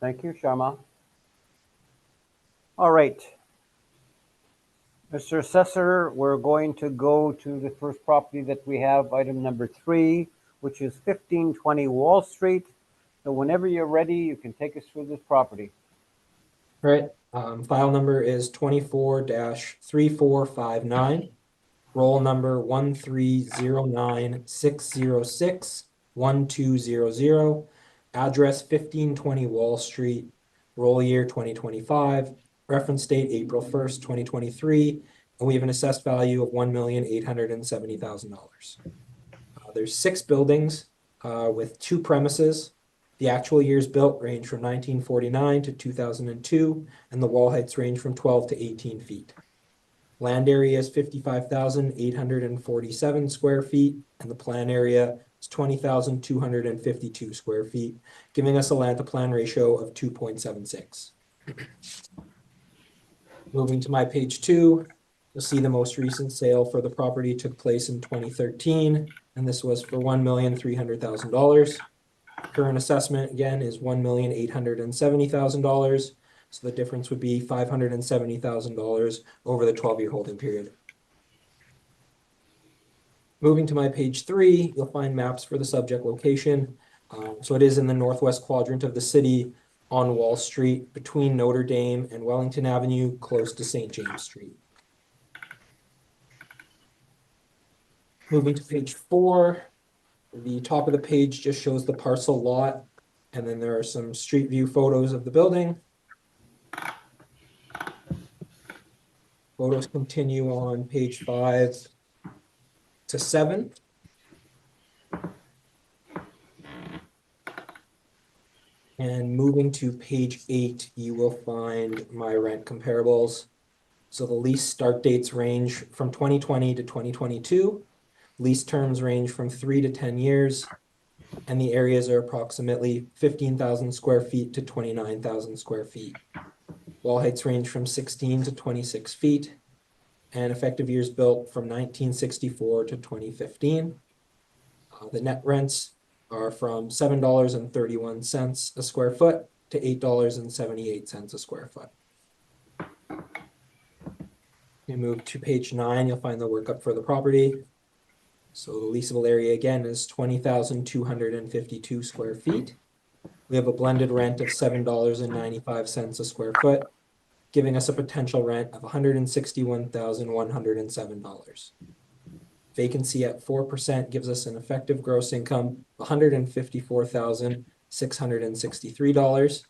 Thank you, Sharma. All right. Mr. Assessor, we're going to go to the first property that we have, item number 3, which is 1520 Wall Street. So whenever you're ready, you can take us through this property. All right. File number is 24-3459. Roll number 13096061200. Address 1520 Wall Street. Roll year 2025. Reference date April 1st, 2023. And we have an assessed value of $1,870,000. There's 6 buildings with 2 premises. The actual years built range from 1949 to 2002, and the wall heights range from 12 to 18 feet. Land area is 55,847 square feet, and the plan area is 20,252 square feet, giving us a land to plan ratio of 2.76. Moving to my page 2, you'll see the most recent sale for the property took place in 2013, and this was for $1,300,000. Current assessment, again, is $1,870,000. So the difference would be $570,000 over the 12-year holding period. Moving to my page 3, you'll find maps for the subject location. So it is in the northwest quadrant of the city on Wall Street between Notre Dame and Wellington Avenue, close to St. James Street. Moving to page 4. The top of the page just shows the parcel lot, and then there are some street view photos of the building. Photos continue on page 5 to 7. And moving to page 8, you will find my rent comparables. So the lease start dates range from 2020 to 2022. Lease terms range from 3 to 10 years, and the areas are approximately 15,000 square feet to 29,000 square feet. Wall heights range from 16 to 26 feet, and effective years built from 1964 to 2015. The net rents are from $7.31 a square foot to $8.78 a square foot. You move to page 9, you'll find the workup for the property. So the leasable area again is 20,252 square feet. We have a blended rent of $7.95 a square foot, giving us a potential rent of $161,107. Vacancy at 4% gives us an effective gross income of $154,663.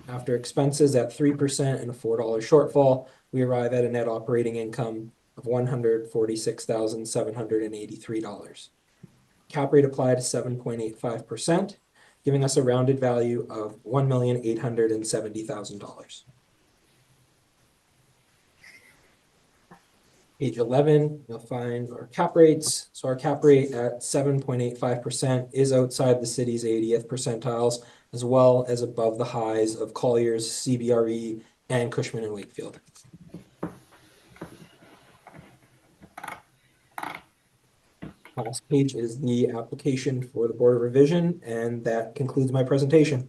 After expenses at 3% and a $4 shortfall, we arrive at a net operating income of $146,783. Cap rate applied is 7.85%, giving us a rounded value of $1,870,000. Page 11, you'll find our cap rates. So our cap rate at 7.85% is outside the city's 80th percentiles, as well as above the highs of Colliers, CBRE, and Cushman and Wakefield. Last page is the application for the Board of Revision, and that concludes my presentation.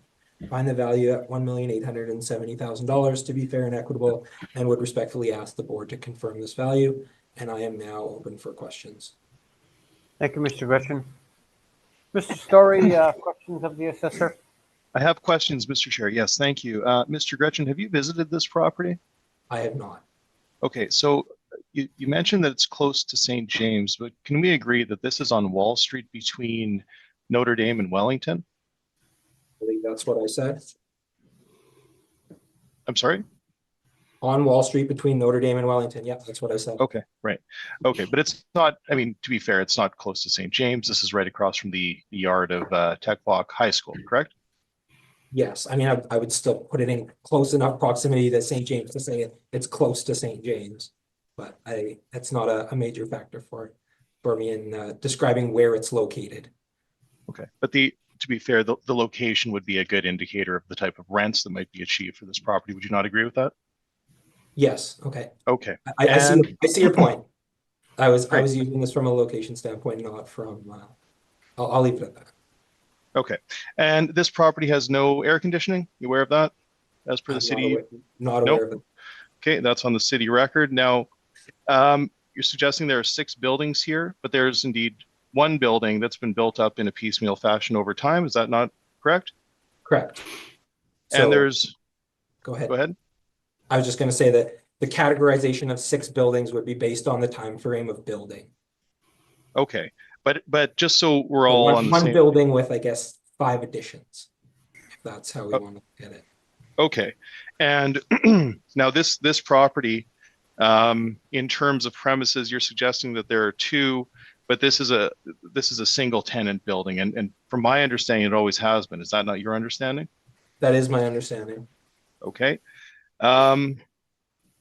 Find the value at $1,870,000 to be fair and equitable, and would respectfully ask the board to confirm this value. And I am now open for questions. Thank you, Mr. Gretchen. Mr. Story, questions of the assessor? I have questions, Mr. Chair. Yes, thank you. Mr. Gretchen, have you visited this property? I have not. Okay, so you mentioned that it's close to St. James, but can we agree that this is on Wall Street between Notre Dame and Wellington? I think that's what I said. I'm sorry? On Wall Street between Notre Dame and Wellington. Yeah, that's what I said. Okay, right. Okay, but it's not, I mean, to be fair, it's not close to St. James. This is right across from the yard of Tech Block High School, correct? Yes, I mean, I would still put it in close enough proximity to St. James to say it's close to St. James, but that's not a major factor for me in describing where it's located. Okay, but to be fair, the location would be a good indicator of the type of rents that might be achieved for this property. Would you not agree with that? Yes. Okay. Okay. I see your point. I was using this from a location standpoint, not from. I'll leave it at that. Okay. And this property has no air conditioning? You aware of that? As per the I'm city? not Nope. aware of it. Okay, that's on the city record. Now, you're suggesting there are 6 buildings here, but there's indeed one building that's been built up in a piecemeal fashion over time. Is that not correct? Correct. And So there's, go ahead. go ahead. I was just going to say that the categorization of 6 buildings would be based on the time frame of building. Okay. But just so we're So all on the one same. building with, I guess, 5 additions, if that's how we want to look at it. Okay. And now this property, in terms of premises, you're suggesting that there are 2, but this is a single tenant building, and from my understanding, it always has been. Is that not your understanding? That is my understanding. Okay.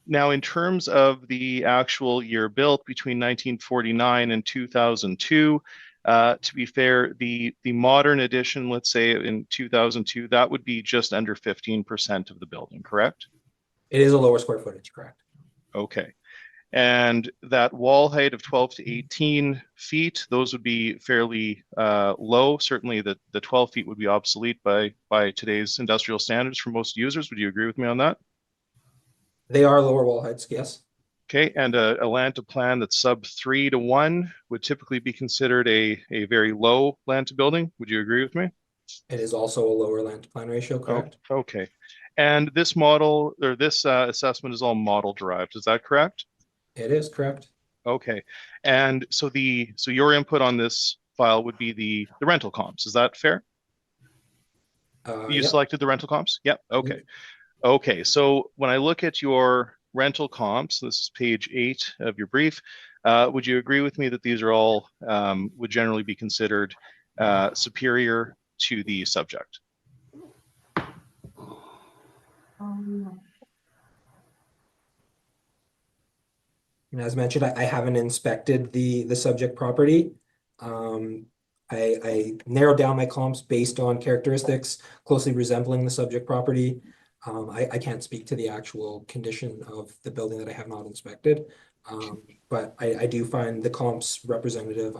Now, in terms of the actual year built between 1949 and 2002, to be fair, the modern edition, let's say in 2002, that would be just under 15% of the building, correct? It is a lower square footage, correct? Okay. And that wall height of 12 to 18 feet, those would be fairly low. Certainly the 12 feet would be obsolete by today's industrial standards for most users. Would you agree with me on that? They are lower wall heights, yes. Okay, and a land to plan that's sub 3 to 1 would typically be considered a very low land to building. Would you agree with me? It is also a lower land to plan ratio, correct? Oh, okay. And this model or this assessment is all model derived. Is that correct? It is correct. Okay. And so your input on this file would be the rental comps. Is that fair? You Yep. selected the rental comps? Yep. Okay. Okay. So when I look at your rental comps, this is page 8 of your brief, would you agree with me that these are all would generally be considered superior to the subject? And as mentioned, I haven't inspected the subject property. I narrowed down my comps based on characteristics closely resembling the subject property. I can't speak to the actual condition of the building that I have not inspected, but I do find the comps representative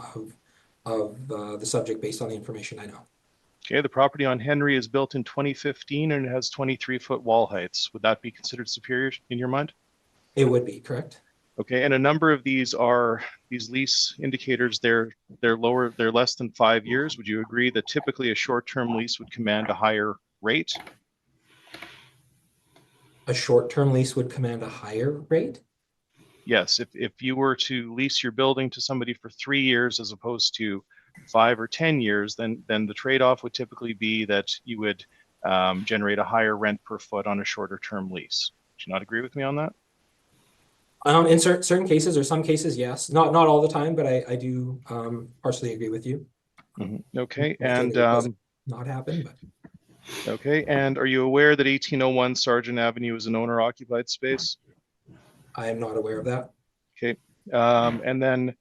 of the subject based on the information I know. Okay, the property on Henry is built in 2015 and it has 23-foot wall heights. Would that be considered superior in your mind? It would be, correct? Okay, and a number of these lease indicators, they're less than 5 years. Would you agree that typically a short-term lease would command a higher rate? A short-term lease would command a higher rate? Yes, if you were to lease your building to somebody for 3 years as opposed to 5 or 10 years, then the trade-off would typically be that you would generate a higher rent per foot on a shorter term lease. Do you not agree with me on that? In certain cases or some cases, yes. Not all the time, but I do partially agree with you. Okay, and not happen, but okay, and are you aware that 1801 Sargent Avenue is an owner-occupied space? I am not aware of that. Okay, and then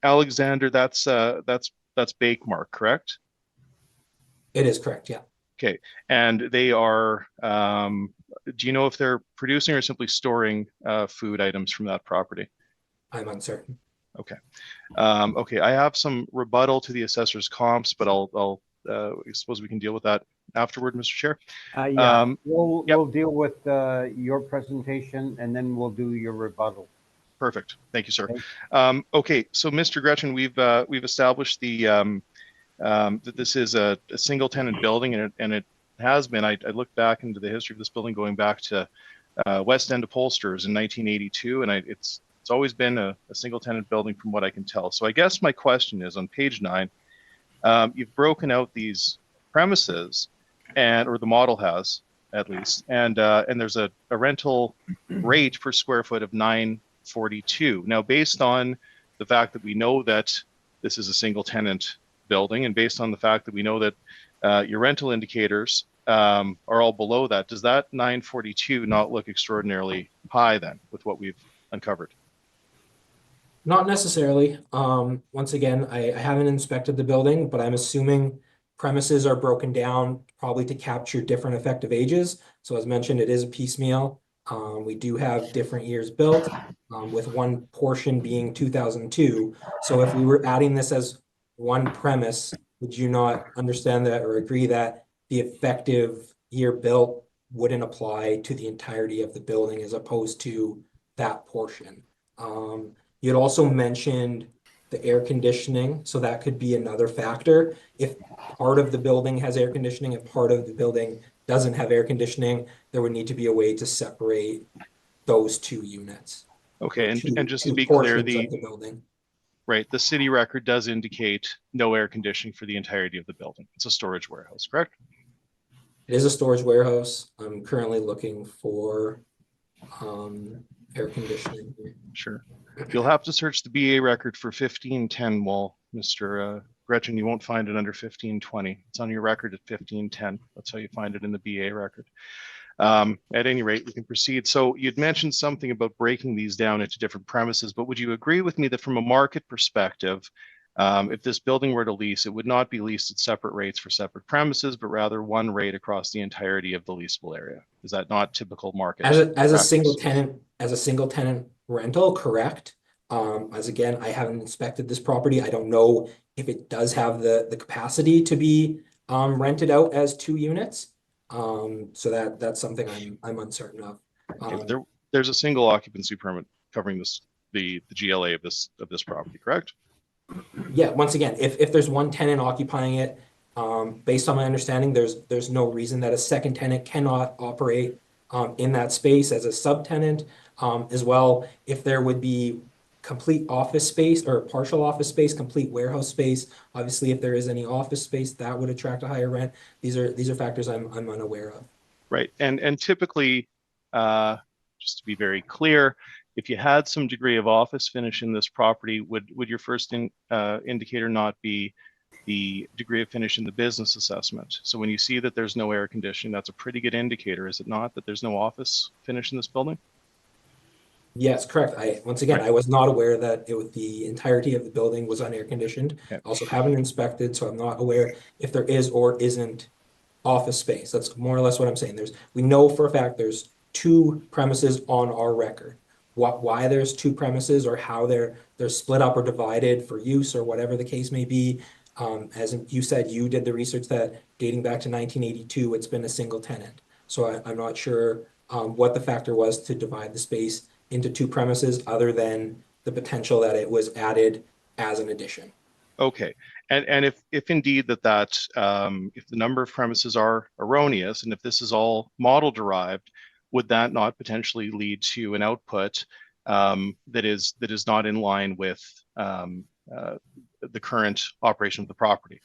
Alexander, that's Bakemark, correct? It is correct, yeah. Okay, and they are, do you know if they're producing or simply storing food items from that property? I'm uncertain. Okay. Okay, I have some rebuttal to the assessor's comps, but I suppose we can deal with that afterward, Mr. Chair. Yeah, we'll deal with your presentation and then we'll do your rebuttal. Perfect. Thank you, sir. Okay. Okay, so Mr. Gretchen, we've established that this is a single tenant building, and it has been. I looked back into the history of this building going back to West End Upholsterers in 1982, and it's always been a single tenant building from what I can tell. So I guess my question is, on page 9, you've broken out these premises, or the model has at least, and there's a rental rate per square foot of $9.42. Now, based on the fact that we know that this is a single tenant building, and based on the fact that we know that your rental indicators are all below that, does that $9.42 not look extraordinarily high then with what we've uncovered? Not necessarily. Once again, I haven't inspected the building, but I'm assuming premises are broken down probably to capture different effective ages. So as mentioned, it is a piecemeal. We do have different years built, with one portion being 2002. So if we were adding this as one premise, would you not understand that or agree that the effective year built wouldn't apply to the entirety of the building as opposed to that portion? You'd also mentioned the air conditioning, so that could be another factor. If part of the building has air conditioning and part of the building doesn't have air conditioning, there would need to be a way to separate those two units Okay, or and just to two be clear, portions of the building. the city record does indicate no air conditioning for the entirety of the building. It's a storage warehouse, correct? It is a storage warehouse. I'm currently looking for air conditioning here. Sure. You'll have to search the BA record for 1510 wall, Mr. Gretchen. You won't find it under 1520. It's on your record at 1510. That's how you find it in the BA record. At any rate, we can proceed. So you'd mentioned something about breaking these down into different premises, but would you agree with me that from a market perspective, if this building were to lease, it would not be leased at separate rates for separate premises, but rather one rate across the entirety of the leasable area? Is that not typical market As a single practice? tenant rental, correct. As again, I haven't inspected this property. I don't know if it does have the capacity to be rented out as 2 units. So that's something I'm uncertain of. There's a single occupancy permit covering the GLA of this property, correct? Yeah, once again, if there's one tenant occupying it, based on my understanding, there's no reason that a second tenant cannot operate in that space as a subtenant. As well, if there would be complete office space or partial office space, complete warehouse space, obviously if there is any office space, that would attract a higher rent. These are factors I'm unaware of. Right, and typically, just to be very clear, if you had some degree of office finish in this property, would your first indicator not be the degree of finish in the business assessment? So when you see that there's no air conditioning, that's a pretty good indicator, is it not, that there's no office finish in this building? Yes, correct. Once again, I was not aware that the entirety of the building was unair conditioned. Okay. Also haven't inspected, so I'm not aware if there is or isn't office space. That's more or less what I'm saying. We know for a fact there's 2 premises on our record. Why there's 2 premises or how they're split up or divided for use or whatever the case may be. As you said, you did the research that dating back to 1982, it's been a single tenant. So I'm not sure what the factor was to divide the space into 2 premises other than the potential that it was added as an addition. Okay, and if indeed if the number of premises are erroneous, and if this is all model derived, would that not potentially lead to an output that is not in line with the current operation of the property?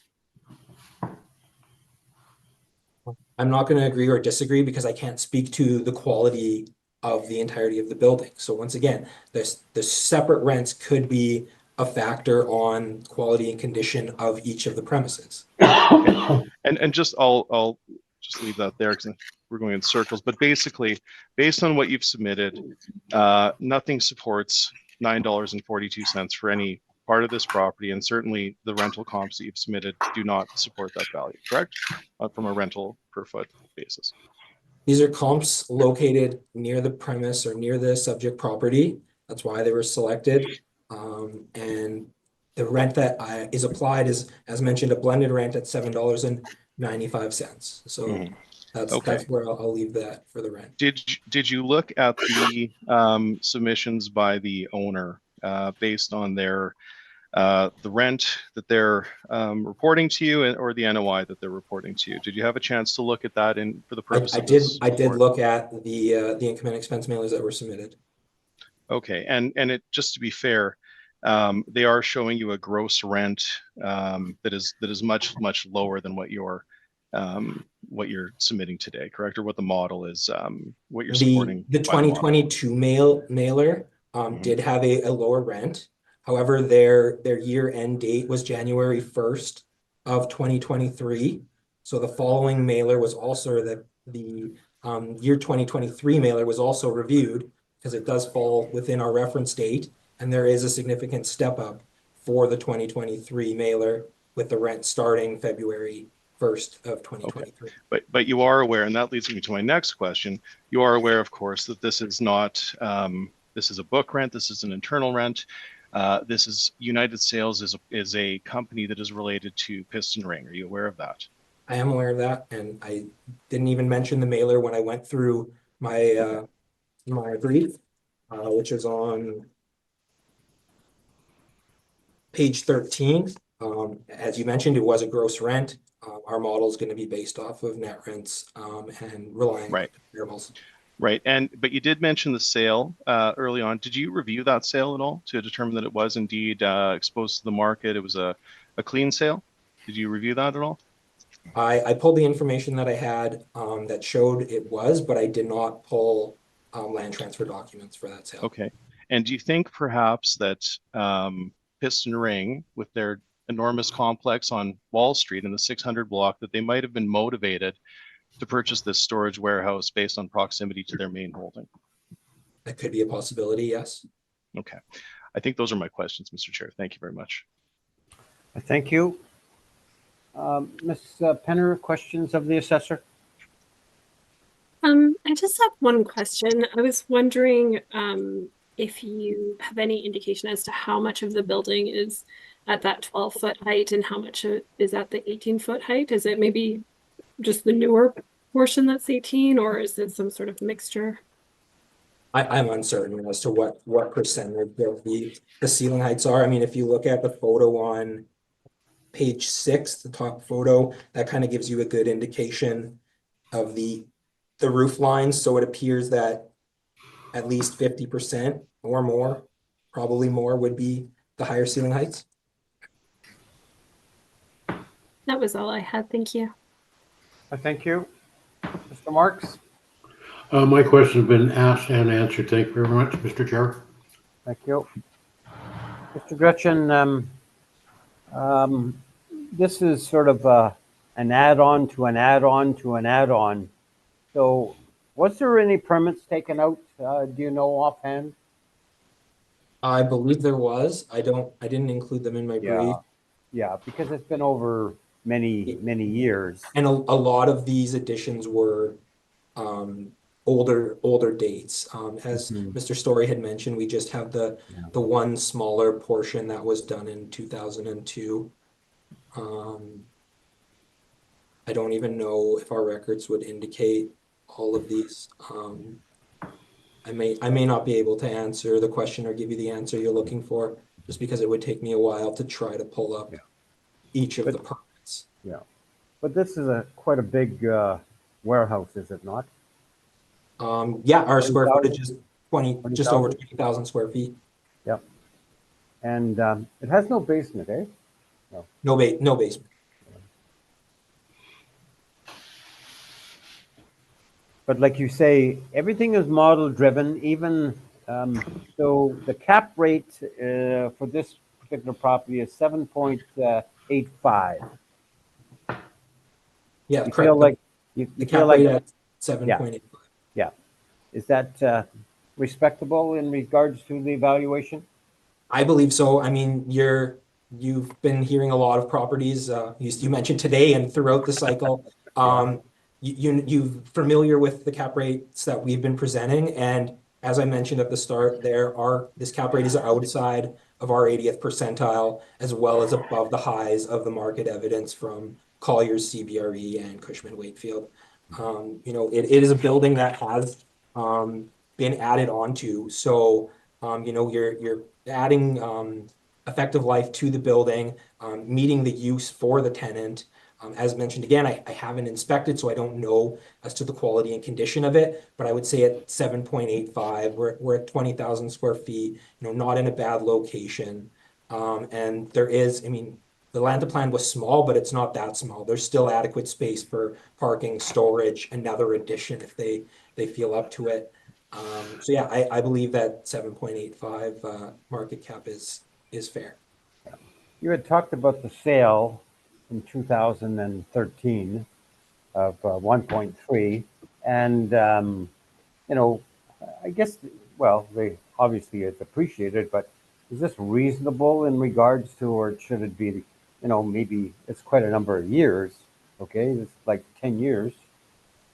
I'm not going to agree or disagree because I can't speak to the quality of the entirety of the building. So once again, the separate rents could be a factor on quality and condition of each of the premises. Okay. And just I'll just leave that there because we're going in circles. But basically, based on what you've submitted, nothing supports $9.42 for any part of this property, and certainly the rental comps that you've submitted do not support that value, correct? From a rental per foot basis. These are comps located near the premise or near the subject property. That's why they were selected. And the rent that is applied is, as mentioned, a blended rent at $7.95. So that's where I'll leave that for the rent. Did you look at the submissions by the owner based on their the rent that they're reporting to you or the NOI that they're reporting to you? Did you have a chance to look at that for the purpose of this I did report? look at the income and expense mailers that were submitted. Okay, and it, just to be fair, they are showing you a gross rent that is much lower than what you're submitting today, correct? Or what the model is, what you're supporting. The 2022 mailer did have a lower rent. However, their year-end date was January 1st of 2023. So the following mailer was also the year 2023 mailer was also reviewed because it does fall within our reference date, and there is a significant step up for the 2023 mailer with the rent starting February 1st of 2023. Okay. But you are aware, and that leads me to my next question. You are aware, of course, that this is not this is a book rent. This is an internal rent. This is United Sales is a company that is related to Piston Ring. Are you aware of that? I am aware of that, and I didn't even mention the mailer when I went through my my brief, which is on page 13. As you mentioned, it was a gross rent. Our model is going to be based off of net rents and relying Right. on variables. Right. But you did mention the sale early on. Did you review that sale at all to determine that it was indeed exposed to the market? It was a clean sale. Did you review that at all? I pulled the information that I had that showed it was, but I did not pull land transfer documents for that sale. Okay. And do you think perhaps that Piston Ring, with their enormous complex on Wall Street in the 600 block, that they might have been motivated to purchase this storage warehouse based on proximity to their main holding? That could be a possibility, yes. Okay. I think those are my questions, Mr. Chair. Thank you very much. Thank you. Ms. Penner, questions of the assessor? I just have one question. I was wondering if you have any indication as to how much of the building is at that 12-foot height and how much is at the 18-foot height? Is it maybe just the newer portion that's 18, or is it some sort of mixture? I'm uncertain as to what percentage of the ceiling heights are. I mean, if you look at the photo on page 6, the top photo, that kind of gives you a good indication of the roof lines. So it appears that at least 50% or more, probably more, would be the higher ceiling heights. That was all I had. Thank you. Thank you. Mr. Marks? My question has been asked and answered. Thank you very much, Mr. Chair. Thank you. Mr. Gretchen, this is sort of an add-on to an add-on to an add-on. So was there any permits taken out? Do you know offhand? I believe there was. I didn't include them in my brief. Yeah, because it's been over many years. And a lot of these additions were older dates. As Mr. Story had mentioned, we just have the one smaller portion that was done in 2002. I don't even know if our records would indicate all of these. I may not be able to answer the question or give you the answer you're looking for, just because it would take me a while to try to pull up each of the permits. Yeah, but this is quite a big warehouse, is it not? Yeah, our square 20,000? footage is 20, just over 20,000 square feet. Yep. And it has no basement, eh? No basement. But like you say, everything is model driven, even so the cap rate for this particular property is 7.85. Yeah, You correct. feel like you The feel cap like rate at 7.85. yeah. Is that respectable in regards to the evaluation? I believe so. I mean, you've been hearing a lot of properties. You mentioned today and throughout the cycle. You're familiar with the cap rates that we've been presenting, and as I mentioned at the start, this cap rate is outside of our 80th percentile, as well as above the highs of the market evidence from Colliers, CBRE, and Cushman Wakefield. It is a building that has been added onto, so you're adding effective life to the building, meeting the use for the tenant. As mentioned again, I haven't inspected, so I don't know as to the quality and condition of it, but I would say at 7.85, we're at 20,000 square feet, not in a bad location. And there is, I mean, the land to plan was small, but it's not that small. There's still adequate space for parking, storage, another addition if they feel up to it. So yeah, I believe that 7.85 market cap is fair. You had talked about the sale in 2013 of 1.3, and I guess, well, they obviously it's appreciated, but is this reasonable in regards to, or should it be, maybe it's quite a number of years, okay? It's like 10 years,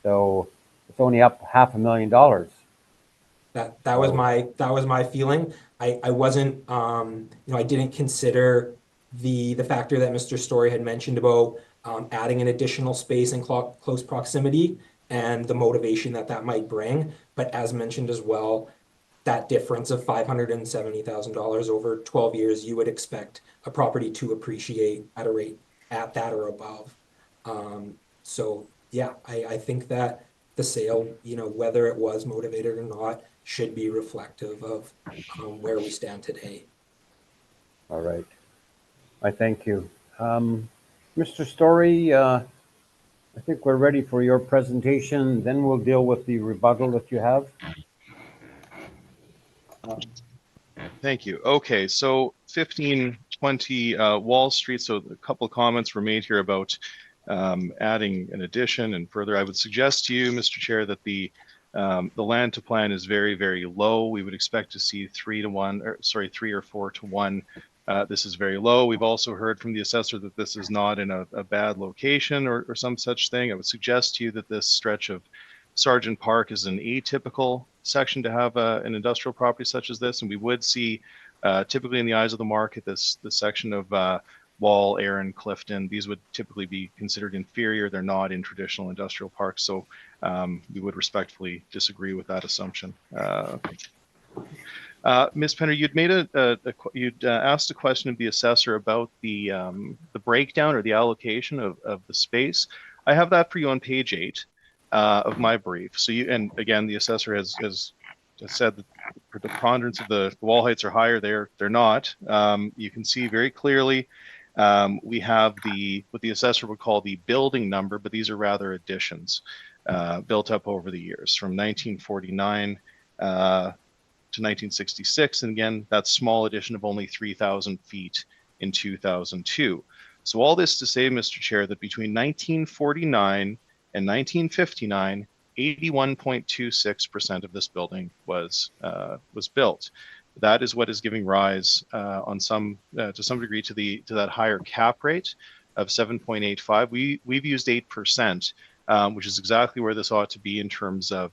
so it's only up $500,000. That was my feeling. I wasn't, I didn't consider the factor that Mr. Story had mentioned about adding an additional space in close proximity and the motivation that that might bring. But as mentioned as well, that difference of $570,000 over 12 years, you would expect a property to appreciate at a rate at that or above. So yeah, I think that the sale, whether it was motivated or not, should be reflective of where we stand today. All right. I thank you. Mr. Story, I think we're ready for your presentation. Then we'll deal with the rebuttal that you have. Thank you. Okay, so 1520 Wall Street. So a couple of comments were made here about adding an addition and further. I would suggest to you, Mr. Chair, that the land to plan is very, very low. We would expect to see 3 or 4 to 1. This is very low. We've also heard from the assessor that this is not in a bad location or some such thing. I would suggest to you that this stretch of Sargent Park is an atypical section to have an industrial property such as this, and we would see typically in the eyes of the market this section of Wall, Erin, Clifton. These would typically be considered inferior. They're not in traditional industrial parks, so we would respectfully disagree with that assumption. Ms. Penner, you'd asked a question of the assessor about the breakdown or the allocation of the space. I have that for you on page 8 of my brief. So and again, the assessor has said that the preponderance of the wall heights are higher. They're not. You can see very clearly we have what the assessor would call the building number, but these are rather additions built up over the years from 1949 to 1966. And again, that small addition of only 3,000 feet in 2002. So all this to say, Mr. Chair, that between 1949 and 1959, 81.26% of this building was built. That is what is giving rise to some degree to that higher cap rate of 7.85. We've used 8%, which is exactly where this ought to be in terms of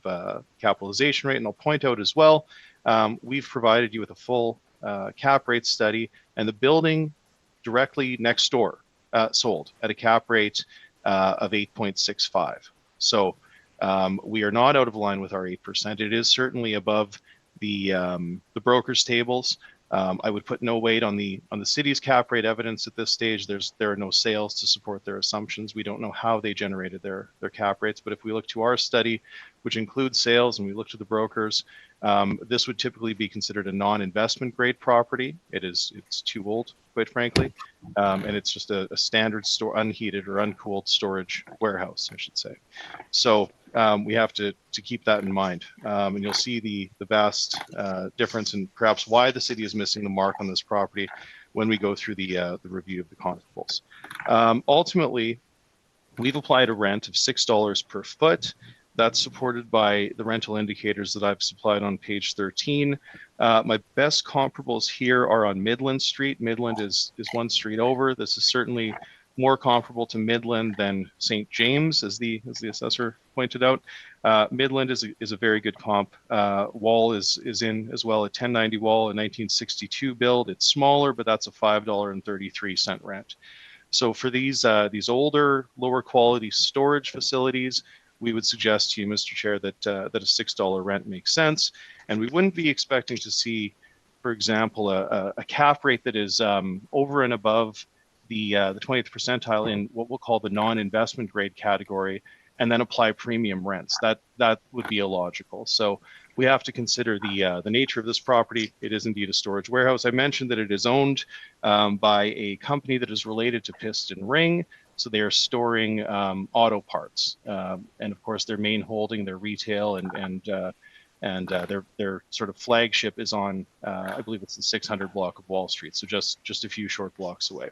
capitalization rate. And I'll point out as well, we've provided you with a full cap rate study, and the building directly next door sold at a cap rate of 8.65. So we are not out of line with our 8%. It is certainly above the brokers' tables. I would put no weight on the city's cap rate evidence at this stage. There are no sales to support their assumptions. We don't know how they generated their cap rates. But if we look to our study, which includes sales, and we look to the brokers, this would typically be considered a non-investment grade property. It's too old, quite frankly, and it's just a standard unheated or uncooled storage warehouse, I should say. So we have to keep that in mind, and you'll see the vast difference in perhaps why the city is missing the mark on this property when we go through the review of the comparables. Ultimately, we've applied a rent of $6 per foot. That's supported by the rental indicators that I've supplied on page 13. My best comparables here are on Midland Street. Midland is one street over. This is certainly more comparable to Midland than St. James, as the assessor pointed out. Midland is a very good comp. Wall is in as well, a 1090 Wall, a 1962 build. It's smaller, but that's a $5.33 rent. So for these older, lower quality storage facilities, we would suggest to you, Mr. Chair, that a $6 rent makes sense, and we wouldn't be expecting to see, for example, a cap rate that is over and above the 20th percentile in what we'll call the non-investment grade category, and then apply premium rents. That would be illogical. So we have to consider the nature of this property. It is indeed a storage warehouse. I mentioned that it is owned by a company that is related to Piston Ring. So they are storing auto parts, and of course their main holding, their retail, and their sort of flagship is on, I believe it's the 600 block of Wall Street. So just a few short blocks away.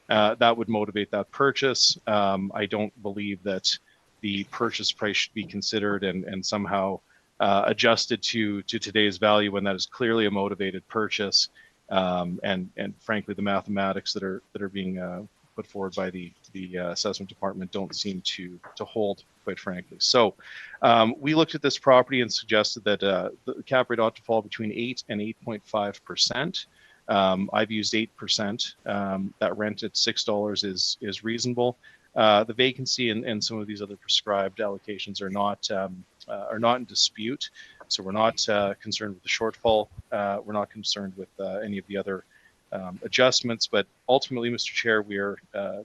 That would motivate that purchase. I don't believe that the purchase price should be considered and somehow adjusted to today's value when that is clearly a motivated purchase. And frankly, the mathematics that are being put forward by the assessment department don't seem to hold, quite frankly. So we looked at this property and suggested that the cap rate ought to fall between 8 and 8.5%. I've used 8%. That rent at $6 is reasonable. The vacancy and some of these other prescribed allocations are not in dispute. So we're not concerned with the shortfall. We're not concerned with any of the other adjustments. But ultimately, Mr. Chair, we are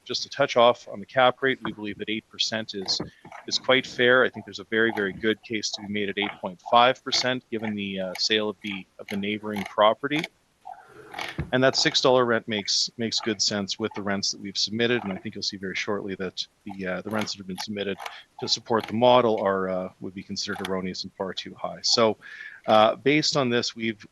just a touch off on the cap rate. We believe that 8% is quite fair. I think there's a very, very good case to be made at 8.5%, given the sale of the neighboring property. And that $6 rent makes good sense with the rents that we've submitted, and I think you'll see very shortly that the rents that have been submitted to support the model would be considered erroneous and far too high. So, based on this, we've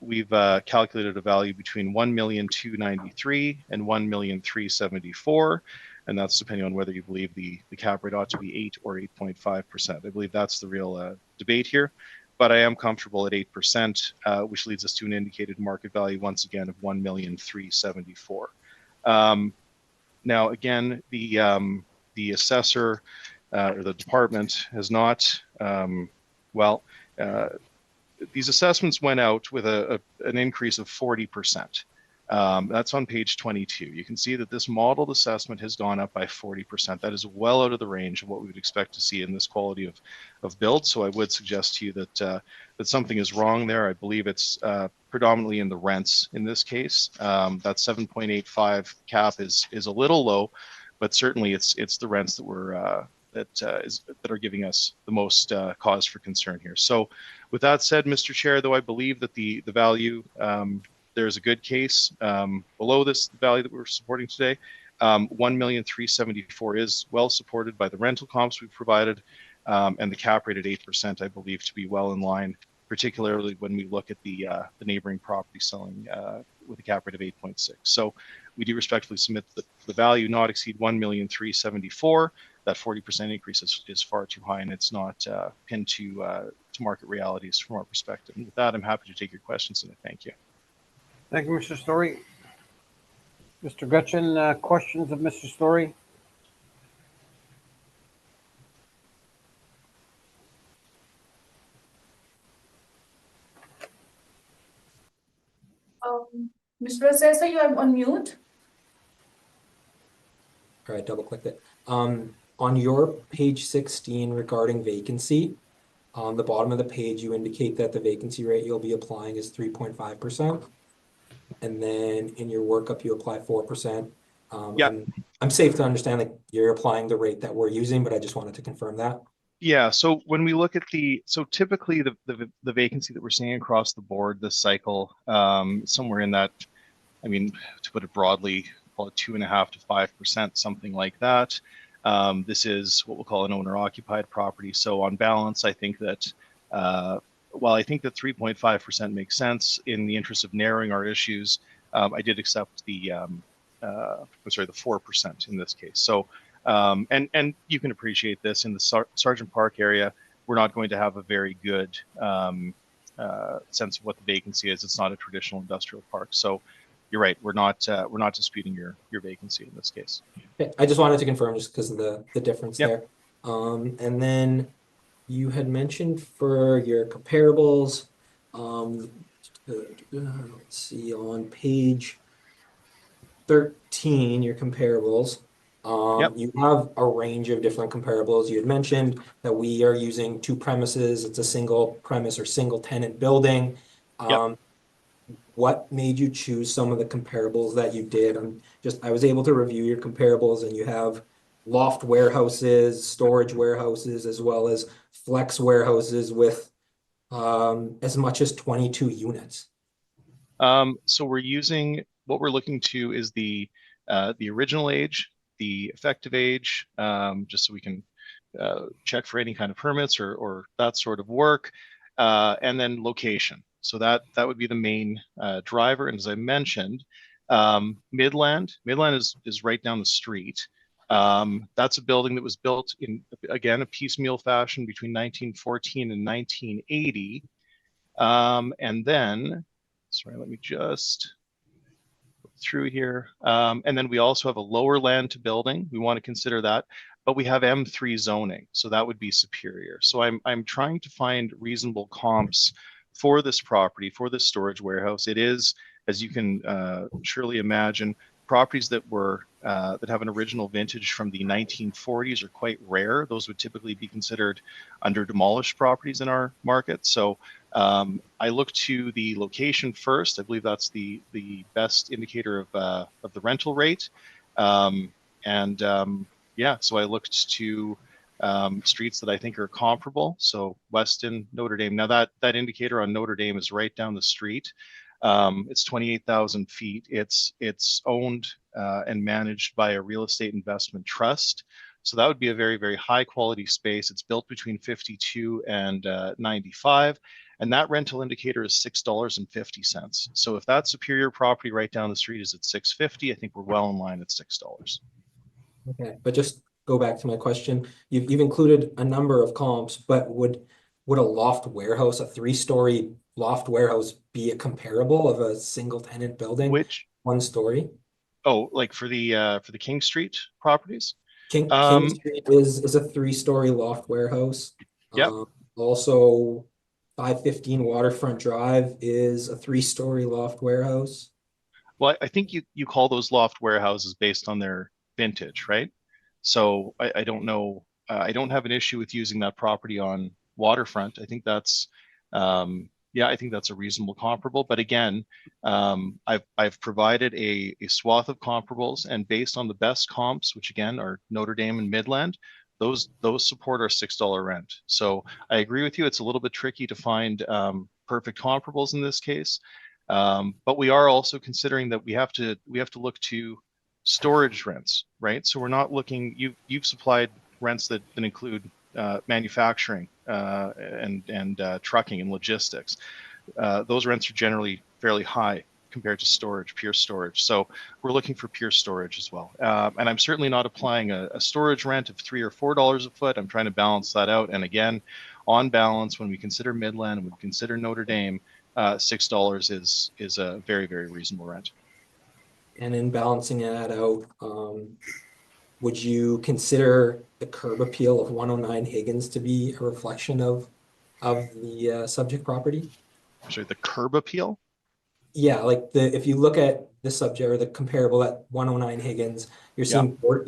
calculated a value between $1,293,000 and $1,374,000, and that's depending on whether you believe the cap rate ought to be 8 or 8.5%. I believe that's the real debate here. But I am comfortable at 8%, which leads us to an indicated market value once again of $1,374,000. Now, again, the assessor or the department has not. These assessments went out with an increase of 40%. That's on page 22. You can see that this modeled assessment has gone up by 40%. That is well out of the range of what we would expect to see in this quality of build. So I would suggest to you that something is wrong there. I believe it's predominantly in the rents in this case. That 7.85 cap is a little low, but certainly it's the rents that are giving us the most cause for concern here. So with that said, Mr. Chair, though I believe that the value there's a good case below this value that we're supporting today. $1,374,000 is well supported by the rental comps we've provided, and the cap rate at 8%, I believe, to be well in line, particularly when we look at the neighboring property selling with a cap rate of 8.6. So we do respectfully submit that the value not exceed $1,374,000. That 40% increase is far too high, and it's not pinned to market realities from our perspective. And with that, I'm happy to take your questions, and I thank you. Thank you, Mr. Story. Mr. Gretchen, questions of Mr. Story? Mr. Assessor, you are on mute. All right, double clicked it. On your page 16 regarding vacancy, on the bottom of the page, you indicate that the vacancy rate you'll be applying is 3.5%. And then in your workup, you apply 4%. Yeah. I'm safe to understand that you're applying the rate that we're using, but I just wanted to confirm that. Yeah, so when we look at typically the vacancy that we're seeing across the board this cycle, somewhere in that, I mean, to put it broadly, call it 2.5% to 5%, something like that. This is what we'll call an owner-occupied property. So on balance, I think that while I think that 3.5% makes sense in the interest of narrowing our issues, I did accept the 4% in this case. So, and you can appreciate this in the Sargent Park area, we're not going to have a very good sense of what the vacancy is. It's not a traditional industrial park. So you're right. We're not disputing your vacancy in this case. Okay. I just wanted to confirm just because of the difference there. And then you had mentioned for your comparables, let's see, on page 13, your comparables, you have a range of different comparables. You had mentioned that we are using 2 premises. It's a single premise or single tenant building. What made you choose some of the comparables that you did? I was able to review your comparables, and you have loft warehouses, storage warehouses, as well as flex warehouses with as much as 22 units. So what we're looking to is the original age, the effective age, just so we can check for any kind of permits or that sort of work, and then location. So that would be the main driver. And as I mentioned, Midland is right down the street. That's a building that was built in, again, a piecemeal fashion between 1914 and 1980. And then, sorry, let me just through here. And then we also have a lower land to building. We want to consider that, but we have M3 zoning, so that would be superior. So I'm trying to find reasonable comps for this property, for this storage warehouse. It is, as you can surely imagine, properties that were that have an original vintage from the 1940s are quite rare. Those would typically be considered under demolished properties in our market. So I look to the location first. I believe that's the best indicator of the rental rate. Yeah, so I looked to streets that I think are comparable. So Weston, Notre Dame. Now that indicator on Notre Dame is right down the street. It's 28,000 feet. It's owned and managed by a real estate investment trust. So that would be a very, very high quality space. It's built between 52 and 95. And that rental indicator is $6.50. So if that superior property right down the street is at $6.50, I think we're well in line at $6. Okay, but just go back to my question. You've included a number of comps, but would a loft warehouse, a 3-story loft warehouse, be a comparable of a single tenant building? Which 1 story? Oh, like for the King Street properties? King Street is a 3-story loft warehouse. Yep. Also 515 Waterfront Drive is a 3-story loft warehouse. Well, I think you call those loft warehouses based on their vintage, right? So I don't know. I don't have an issue with using that property on Waterfront. I think that's yeah, I think that's a reasonable comparable. But again, I've provided a swath of comparables, and based on the best comps, which again are Notre Dame and Midland, those support our $6 rent. So I agree with you. It's a little bit tricky to find perfect comparables in this case, but we are also considering that we have to look to storage rents, right? So we're not looking. You've supplied rents that include manufacturing and trucking and logistics. Those rents are generally fairly high compared to storage, pure storage. So we're looking for pure storage as well. And I'm certainly not applying a storage rent of $3 or $4 a foot. I'm trying to balance that out. And again, on balance, when we consider Midland and we consider Notre Dame, $6 is a very, very reasonable rent. And in balancing that out, would you consider the curb appeal of 109 Higgins to be a reflection of the subject property? Sorry, the curb appeal? Yeah, like if you look at the subject or the comparable at 109 Higgins, you're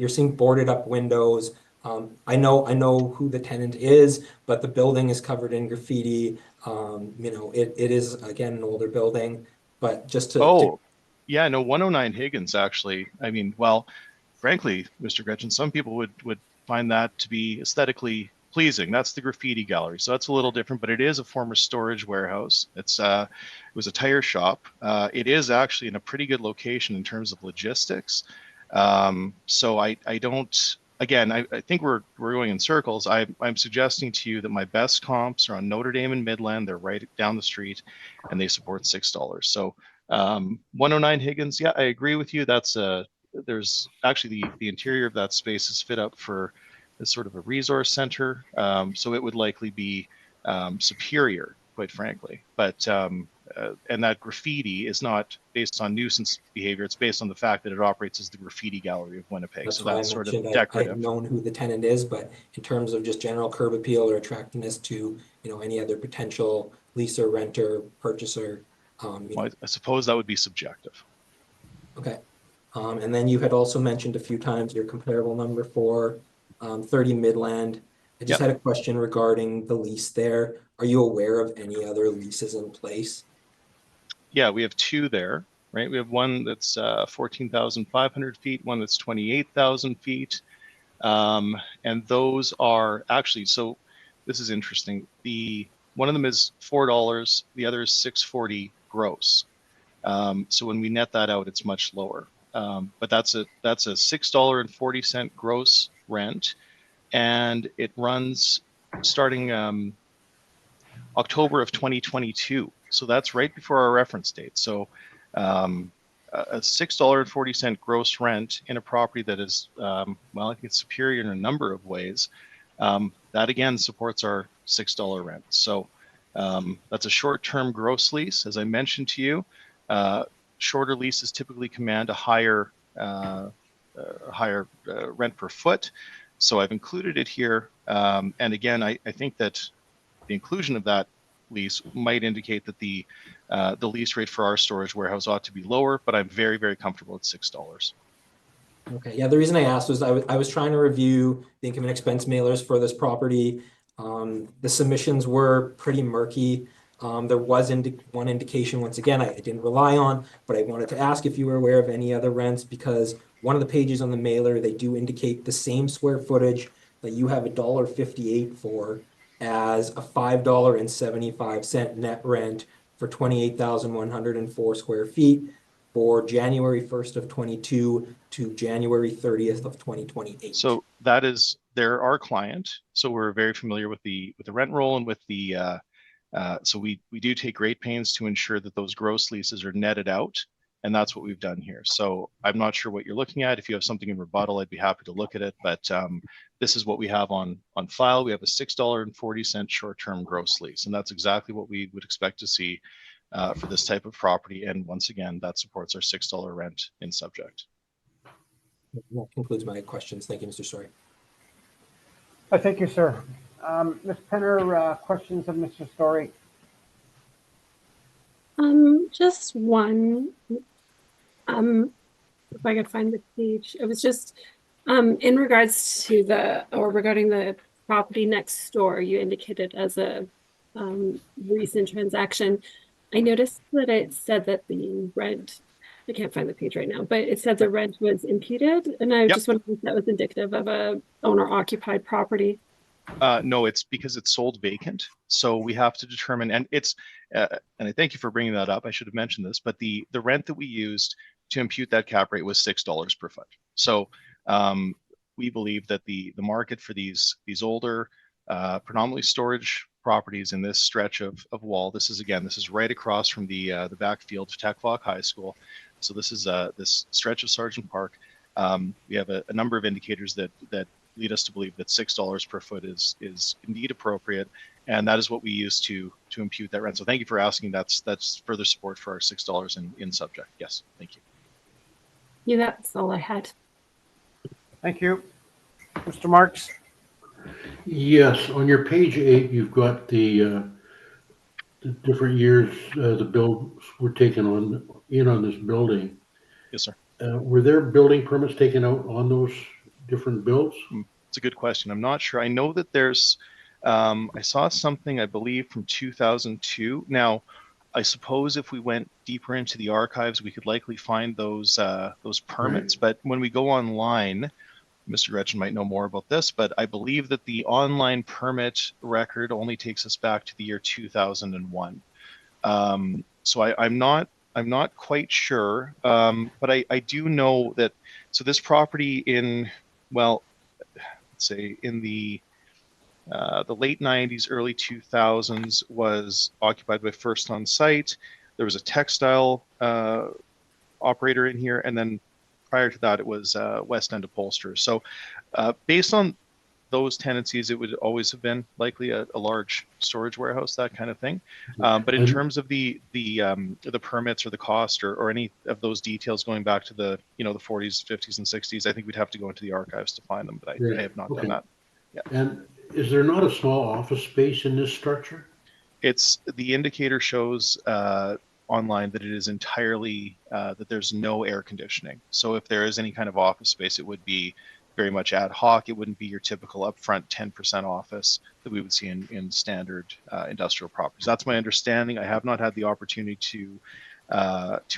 seeing boarded up windows. I know who the tenant is, but the building is covered in graffiti. It is again an older building, but just to yeah, no, 109 Higgins actually. I mean, well, frankly, Mr. Gretchen, some people would find that to be aesthetically pleasing. That's the graffiti gallery, so that's a little different. But it is a former storage warehouse. It was a tire shop. It is actually in a pretty good location in terms of logistics. So I don't. Again, I think we're going in circles. I'm suggesting to you that my best comps are on Notre Dame and Midland. They're right down the street, and they support $6. So 109 Higgins, yeah, I agree with you. There's actually the interior of that space is fit up for as sort of a resource center. So it would likely be superior, quite frankly. But and that graffiti is not based on nuisance behavior. It's based on the fact that it operates as the graffiti gallery of Winnipeg. That's so why that's I sort of mentioned decorative. I've known who the tenant is, but in terms of just general curb appeal or attractiveness to any other potential leaser, renter, purchaser. Well, I suppose that would be subjective. Okay. And then you had also mentioned a few times your comparable number for 30 Midland. I just had a question regarding the lease there. Are you aware of any other leases in place? Yeah, we have 2 there, right? We have one that's 14,500 feet, one that's 28,000 feet. And those are actually, so this is interesting. One of them is $4, the other is $6.40 gross. So when we net that out, it's much lower. But that's a $6.40 gross rent, and it runs starting October of 2022. So that's right before our reference date. So a $6.40 gross rent in a property that is, well, I think it's superior in a number of ways. That again supports our $6 rent. So that's a short-term gross lease, as I mentioned to you. shorter leases typically command a higher rent per foot. So I've included it here. And again, I think that the inclusion of that lease might indicate that the lease rate for our storage warehouse ought to be lower, but I'm very, very comfortable at $6. Okay, yeah, the reason I asked was I was trying to review the income and expense mailers for this property. The submissions were pretty murky. There was one indication, once again, I didn't rely on, but I wanted to ask if you were aware of any other rents, because one of the pages on the mailer, they do indicate the same square footage that you have $1.58 for as a $5.75 net rent for 28,104 square feet for January 1st of 22 to January 30th of 2028. So they're our client. So we're very familiar with the rent roll and with the so we do take great pains to ensure that those gross leases are netted out, and that's what we've done here. So I'm not sure what you're looking at. If you have something in rebuttal, I'd be happy to look at it. But this is what we have on file. We have a $6.40 short-term gross lease, and that's exactly what we would expect to see for this type of property. And once again, that supports our $6 rent in subject. That concludes my questions. Thank you, Mr. Story. Thank you, sir. Ms. Penner, questions of Mr. Story? Just one. If I could find the page, it was just in regards to regarding the property next door, you indicated as a recent transaction. I noticed that it said that the rent, I can't find the page right now, but it said the rent was imputed, and I just wondered if that was indicative of a owner-occupied property. No, it's because it's sold vacant. So we have to determine, and it's, and I thank you for bringing that up. I should have mentioned this, but the rent that we used to impute that cap rate was $6 per foot. So we believe that the market for these older, predominantly storage properties in this stretch of wall. This is right across from the backfield of Techlock High School. So this is this stretch of Sargent Park. We have a number of indicators that lead us to believe that $6 per foot is indeed appropriate, and that is what we use to impute that rent. So thank you for asking. That's further support for our $6 in subject. Yes, thank you. Yeah, that's all I had. Thank you. Mr. Marks? Yes, on your page 8, you've got the different years the bills were taken on this building. Yes, sir. Were there building permits taken out on those different builds? It's a good question. I'm not sure. I know that there's, I saw something, I believe, from 2002. Now, I suppose if we went deeper into the archives, we could likely find those permits. Right. But when we go online, Mr. Gretchen might know more about this, but I believe that the online permit record only takes us back to the year 2001. So I'm not quite sure, but I do know that. So this property in, well, let's say in the late 90s, early 2000s was occupied by First On Site. There was a textile operator in here, and then prior to that, it was West End Upholsterers. So based on those tendencies, it would always have been likely a large storage warehouse, that kind of thing. But in terms of the permits or the cost or any of those details going back to the the 40s, 50s, and 60s, I think we'd have to go into the archives to find them. But I have not done that. Yeah. And is there not a small office space in this structure? It's the indicator shows online that it is entirely that there's no air conditioning. So if there is any kind of office space, it would be very much ad hoc. It wouldn't be your typical upfront 10% office that we would see in standard industrial properties. That's my understanding. I have not had the opportunity to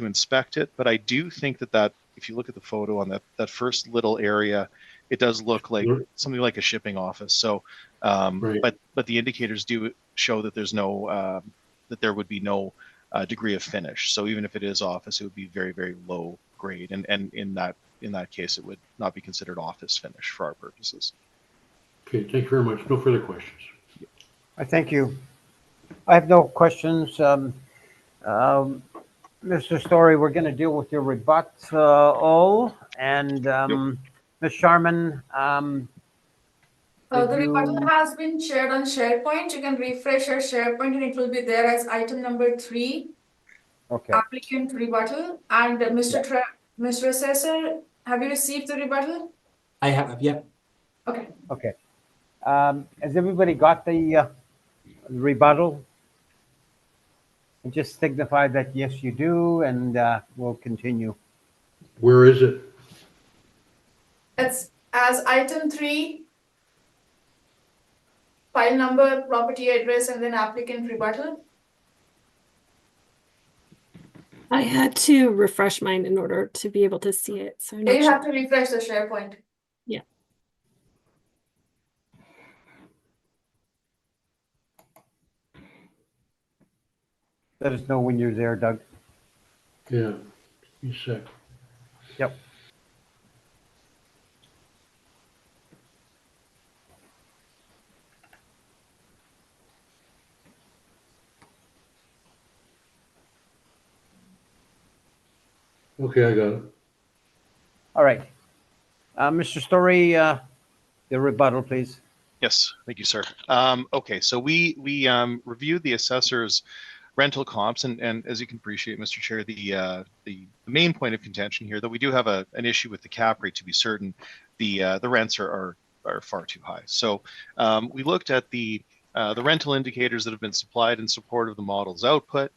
inspect it, but I do think that if you look at the photo on that first little area, it does look like something like a shipping office. So, right. but the indicators do show that there's no that there would be no degree of finish. So even if it is office, it would be very, very low grade, and in that case, it would not be considered office finish for our purposes. Okay, thank you very much. No further questions. I thank you. I have no questions. Mr. Story, we're going to deal with your rebuttal, and Ms. Sharman. The rebuttal has been shared on SharePoint. You can refresh your SharePoint and it will be there as item number 3. Okay. applicant rebuttal, and Yeah. Mr. Assessor, have you received the rebuttal? I have, yep. Okay. Okay. Has everybody got the rebuttal? And just signify that yes, you do, and we'll continue. Where is it? It's as item 3, file number, property address, and then applicant rebuttal. I had to refresh mine in order to be able to see it, so I'm not You sure. have to refresh the SharePoint. Yeah. Let us know when you're there, Doug. Yeah, you sec. Yep. Okay, I got it. All right. Mr. Story, the rebuttal, please. Yes, thank you, sir. Okay, so we reviewed the assessor's rental comps, and as you can appreciate, Mr. Chair, the main point of contention here, that we do have an issue with the cap rate. To be certain, the rents are far too high. So we looked at the rental indicators that have been supplied in support of the model's output.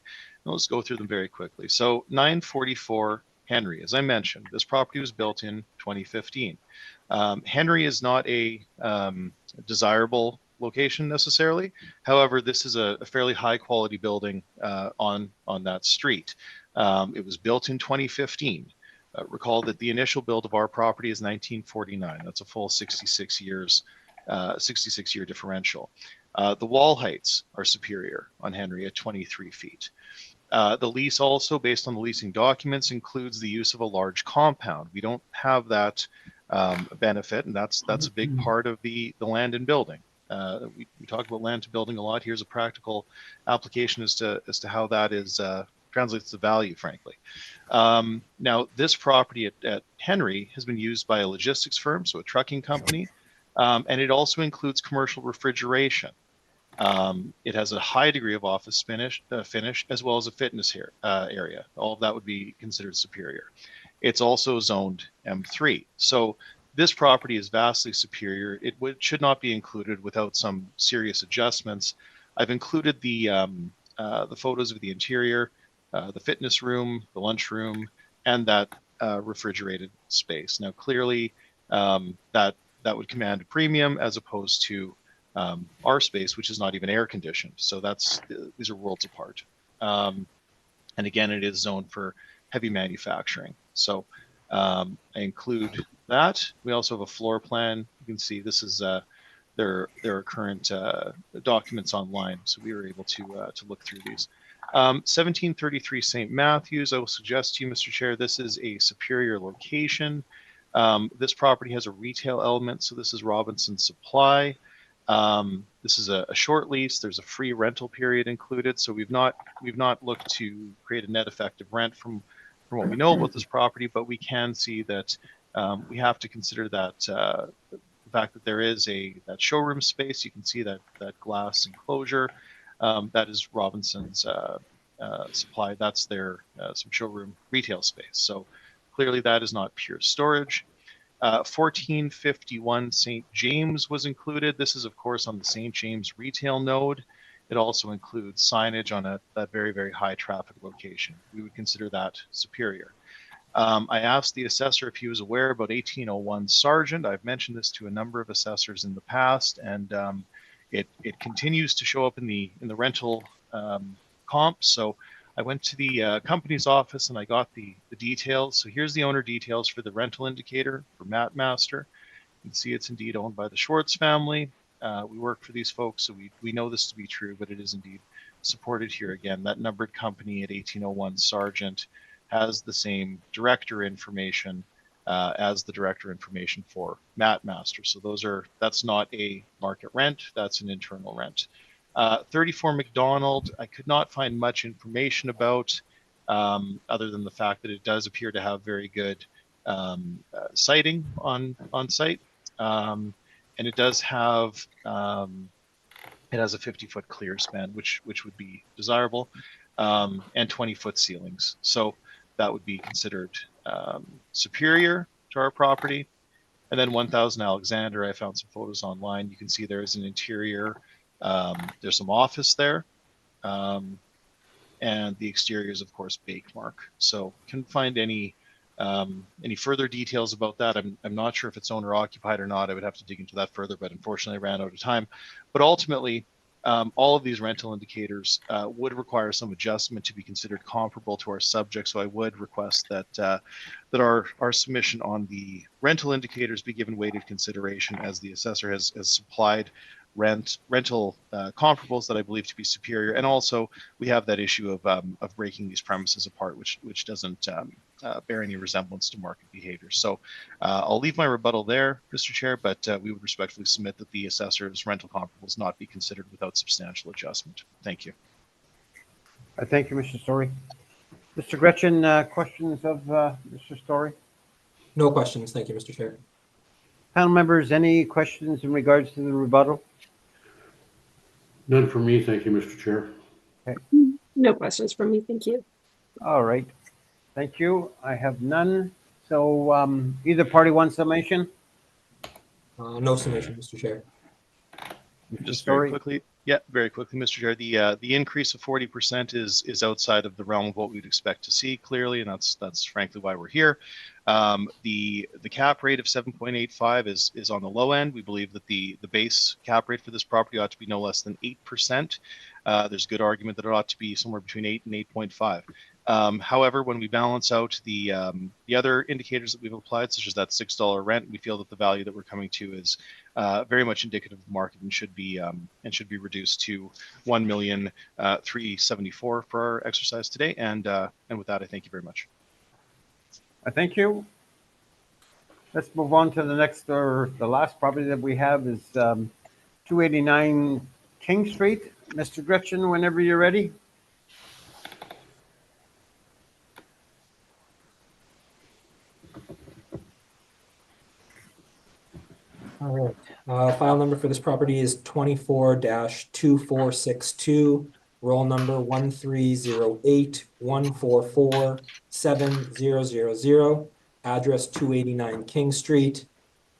And let's go through them very quickly. So 944 Henry, as I mentioned, this property was built in 2015. Henry is not a desirable location necessarily. However, this is a fairly high quality building on that street. It was built in 2015. Recall that the initial build of our property is 1949. That's a full 66 years, 66-year differential. The wall heights are superior on Henry at 23 feet. The lease also, based on the leasing documents, includes the use of a large compound. We don't have that benefit, and that's a big part of the land and building. We talk about land to building a lot. Here's a practical application as to how that is translates to value, frankly. Now, this property at Henry has been used by a logistics firm, so a trucking company, and it also includes commercial refrigeration. It has a high degree of office finish, as well as a fitness area. All of that would be considered superior. It's also zoned M3. So this property is vastly superior. It should not be included without some serious adjustments. I've included the photos of the interior, the fitness room, the lunch room, and that refrigerated space. Now, clearly, that would command a premium as opposed to our space, which is not even air conditioned. So these are worlds apart. And again, it is zoned for heavy manufacturing. So I include that. We also have a floor plan. You can see this is there are current documents online, so we were able to look through these. 1733 St. Matthews. I will suggest to you, Mr. Chair, this is a superior location. This property has a retail element, so this is Robinson's Supply. This is a short lease. There's a free rental period included, so we've not looked to create a net effective rent from what we know about this property, but we can see that we have to consider that the fact that there is that showroom space. You can see that glass enclosure. That is Robinson's Supply. That's their some showroom retail space. So clearly that is not pure storage. 1451 St. James was included. This is, of course, on the St. James retail node. It also includes signage on that very, very high traffic location. We would consider that superior. I asked the assessor if he was aware about 1801 Sargent. I've mentioned this to a number of assessors in the past, and it continues to show up in the rental comp. So I went to the company's office and I got the details. So here's the owner details for the rental indicator for Matt Master. You can see it's indeed owned by the Schwartz family. We work for these folks, so we know this to be true, but it is indeed supported here again. That numbered company at 1801 Sargent has the same director information as the director information for Matt Master. So that's not a market rent, that's an internal rent. 34 McDonald, I could not find much information about other than the fact that it does appear to have very good sighting on site. And it does have It has a 50-foot clear span, which would be desirable, and 20-foot ceilings. So that would be considered superior to our property. And then 1000 Alexander, I found some photos online. You can see there is an interior. There's some office there. And the exterior is, of course, bake mark. So couldn't find any further details about that. I'm not sure if it's owner occupied or not. I would have to dig into that further, but unfortunately I ran out of time. But ultimately, all of these rental indicators would require some adjustment to be considered comparable to our subject. So I would request that that our submission on the rental indicators be given weighted consideration, as the assessor has supplied rental comparables that I believe to be superior. And also we have that issue of breaking these premises apart, which doesn't bear any resemblance to market behavior. So I'll leave my rebuttal there, Mr. Chair, but we would respectfully submit that the assessor's rental comparables not be considered without substantial adjustment. Thank you. Thank you, Mr. Story. Mr. Gretchen, questions of Mr. Story? No questions. Thank you, Mr. Chair. Panel members, any questions in regards to the rebuttal? None for me, thank you, Mr. Chair. No questions from me, thank you. All right. Thank you. I have none. So either party wants summation? No summation, Mr. Chair. Mr. Just Story? very quickly, very quickly, Mr. Chair. The increase of 40% is outside of the realm of what we'd expect to see, clearly, and that's frankly why we're here. The cap rate of 7.85 is on the low end. We believe that the base cap rate for this property ought to be no less than 8%. There's a good argument that it ought to be somewhere between 8 and 8.5. However, when we balance out the other indicators that we've applied, such as that $6 rent, we feel that the value that we're coming to is very much indicative of the market and should be reduced to $1,374,000 for our exercise today. And with that, I thank you very much. Thank you. Let's move on to the next, or the last property that we have is 289 King Street. Mr. Gretchen, whenever you're ready. All right. File number for this property is 24-2462, roll number 13081447000, address 289 King Street.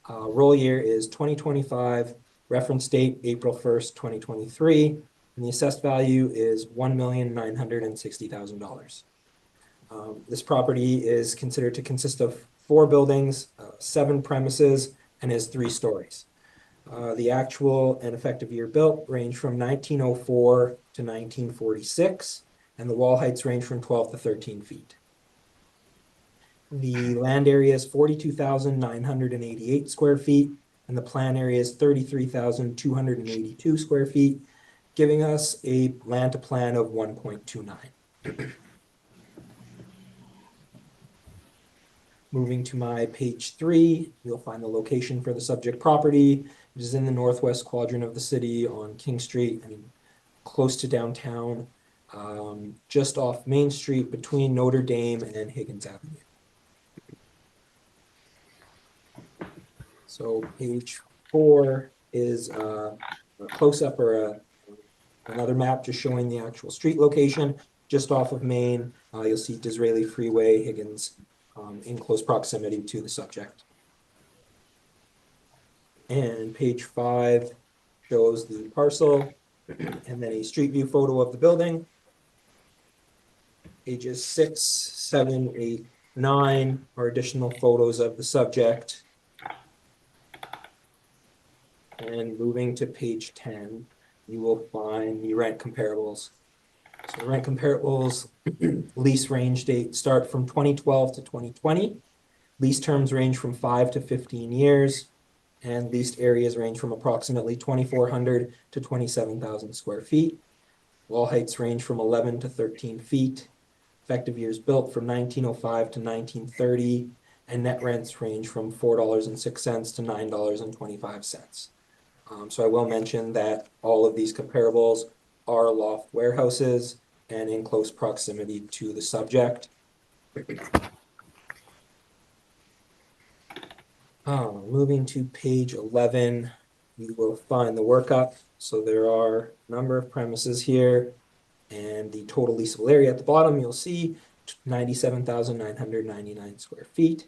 Roll year is 2025, reference date April 1st, 2023, and the assessed value is $1,960,000. This property is considered to consist of 4 buildings, 7 premises, and is 3 stories. The actual and effective year built range from 1904 to 1946, and the wall heights range from 12 to 13 feet. The land area is 42,988 square feet, and the plan area is 33,282 square feet, giving us a land to plan of 1.29. Moving to my page 3, you'll find the location for the subject property. It is in the northwest quadrant of the city on King Street, close to downtown, just off Main Street between Notre Dame and Higgins Avenue. So page 4 is a close-up or another map just showing the actual street location just off of Main. You'll see Disraeli Freeway, Higgins, in close proximity to the subject. And page 5 shows the parcel and then a street view photo of the building. Pages 6, 7, 8, 9 are additional photos of the subject. And moving to page 10, you will find the rent comparables. So rent comparables, lease range date start from 2012 to 2020. Lease terms range from 5 to 15 years, and leased areas range from approximately 2,400 to 27,000 square feet. Wall heights range from 11 to 13 feet. Effective years built from 1905 to 1930, and net rents range from $4.06 to $9.25. So I will mention that all of these comparables are loft warehouses and in close proximity to the subject. Moving to page 11, you will find the workup. So there are a number of premises here, and the total leasable area at the bottom, you'll see 97,999 square feet.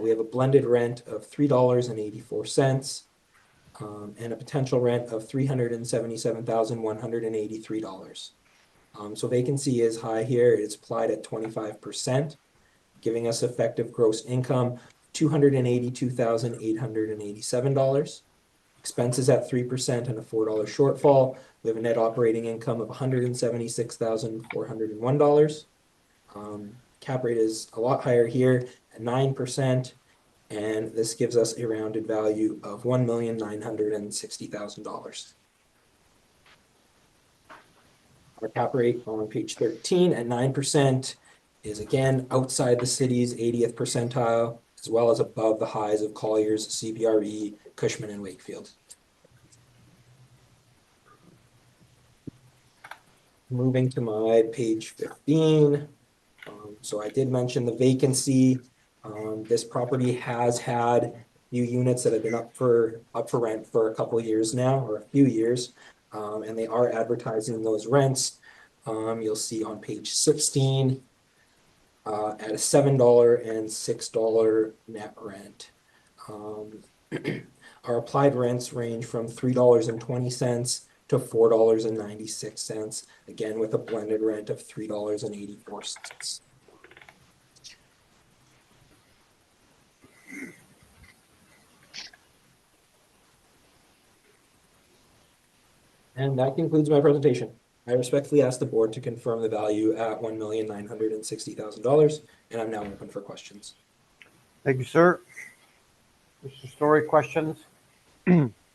We have a blended rent of $3.84, and a potential rent of $377,183. So vacancy is high here. It's applied at 25%, giving us effective gross income $282,887. Expenses at 3% and a $4 shortfall. We have a net operating income of $176,401. Cap rate is a lot higher here at 9%, and this gives us a rounded value of $1,960,000. Our cap rate on page 13 at 9% is again outside the city's 80th percentile, as well as above the highs of Colliers, CBRE, Cushman, and Wakefield. Moving to my page 15. So I did mention the vacancy. This property has had a few units that have been up for rent for a couple of years now, or a few years, and they are advertising those rents. You'll see on page 16 at a $7 and $6 net rent. Our applied rents range from $3.20 to $4.96, again with a blended rent of $3.84. And that concludes my presentation. I respectfully ask the board to confirm the value at $1,960,000, and I'm now open for questions. Thank you, sir. Mr. Story, questions?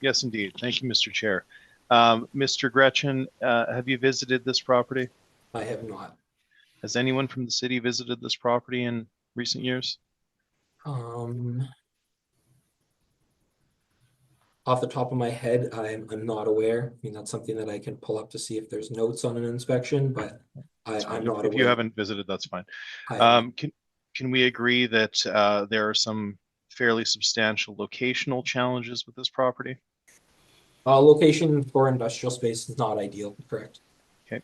Yes, indeed. Thank you, Mr. Chair. Mr. Gretchen, have you visited this property? I have not. Has anyone from the city visited this property in recent years? Off the top of my head, I'm not aware. I mean, that's something that I can pull up to see if there's notes on an inspection, but I'm not aware. If you haven't visited, that's fine. Can we agree that there are some fairly substantial locational challenges with this property? Location for industrial space is not ideal, correct? Okay.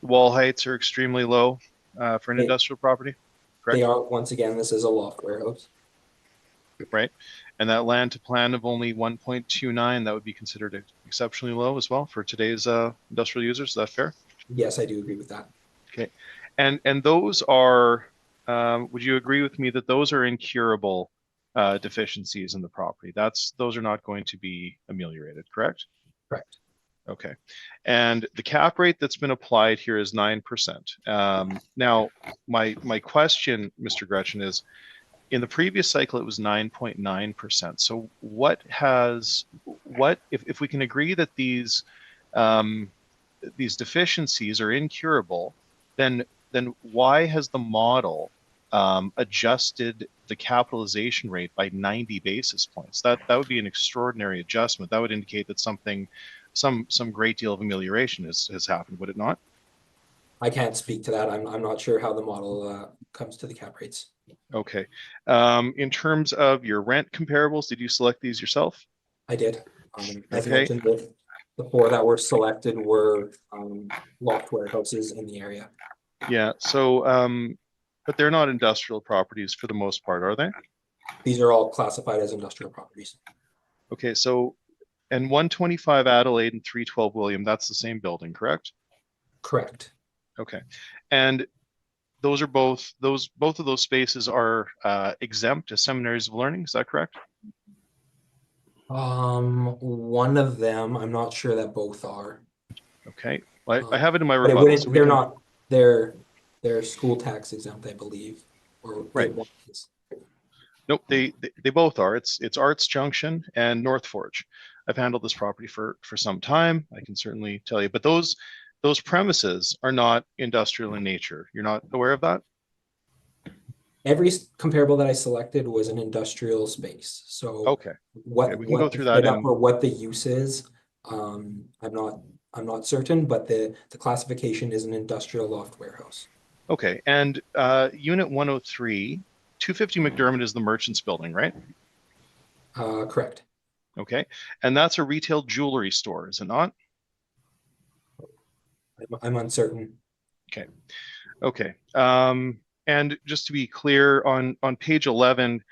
Wall heights are extremely low for an industrial property, correct? They are, once again, this is a loft warehouse. Right. And that land to plan of only 1.29, that would be considered exceptionally low as well for today's industrial users. Is that fair? Yes, I do agree with that. Okay. And those are, would you agree with me that those are incurable deficiencies in the property? Those are not going to be ameliorated, correct? Correct. Okay. And the cap rate that's been applied here is 9%. Now, my question, Mr. Gretchen, is, in the previous cycle, it was 9.9%. So if we can agree that these deficiencies are incurable, then why has the model adjusted the capitalization rate by 90 basis points? That would be an extraordinary adjustment. That would indicate that some great deal of amelioration has happened, would it not? I can't speak to that. I'm not sure how the model comes to the cap rates. Okay. In terms of your rent comparables, did you select these yourself? I did. As mentioned, the four that were selected were loft warehouses in the area. Yeah. So, but they're not industrial properties for the most part, are they? These are all classified as industrial properties. Okay. So, and 125 Adelaide and 312 William, that's the same building, correct? Correct. Okay. And those are both of those spaces are exempt as seminaries of learning. Is that correct? One of them, I'm not sure that both are. Okay. Well, I have it in my rebuttal. So they're not. They're school tax exempt, I believe. Or right. Nope. They both are. It's Arts Junction and North Forge. I've handled this property for some time. I can certainly tell you, but those premises are not industrial in nature. You're not aware of that? Every comparable that I selected was an industrial space. So okay, we can go through that. Or what the use is, I'm not certain, but the classification is an industrial loft warehouse. Okay, and Unit 103, 250 McDermott is the Merchants Building, right? Correct. Okay, and that's a retail jewelry store, is it not? I'm uncertain. Okay. And just to be clear, on page 11,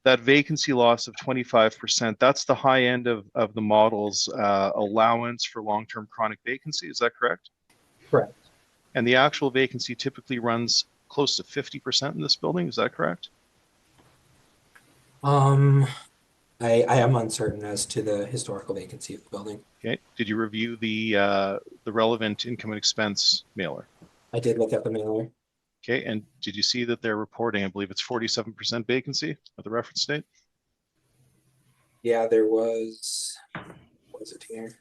that vacancy loss of 25%, that's the high end of the model's allowance for long-term chronic vacancy. Is that correct? Correct. And the actual vacancy typically runs close to 50% in this building. Is that correct? I am uncertain as to the historical vacancy of the building. Okay. Did you review the relevant income and expense mailer? I did look at the mailer. Okay. And did you see that they're reporting, I believe it's 47% vacancy at the reference date? Yeah, there was it here?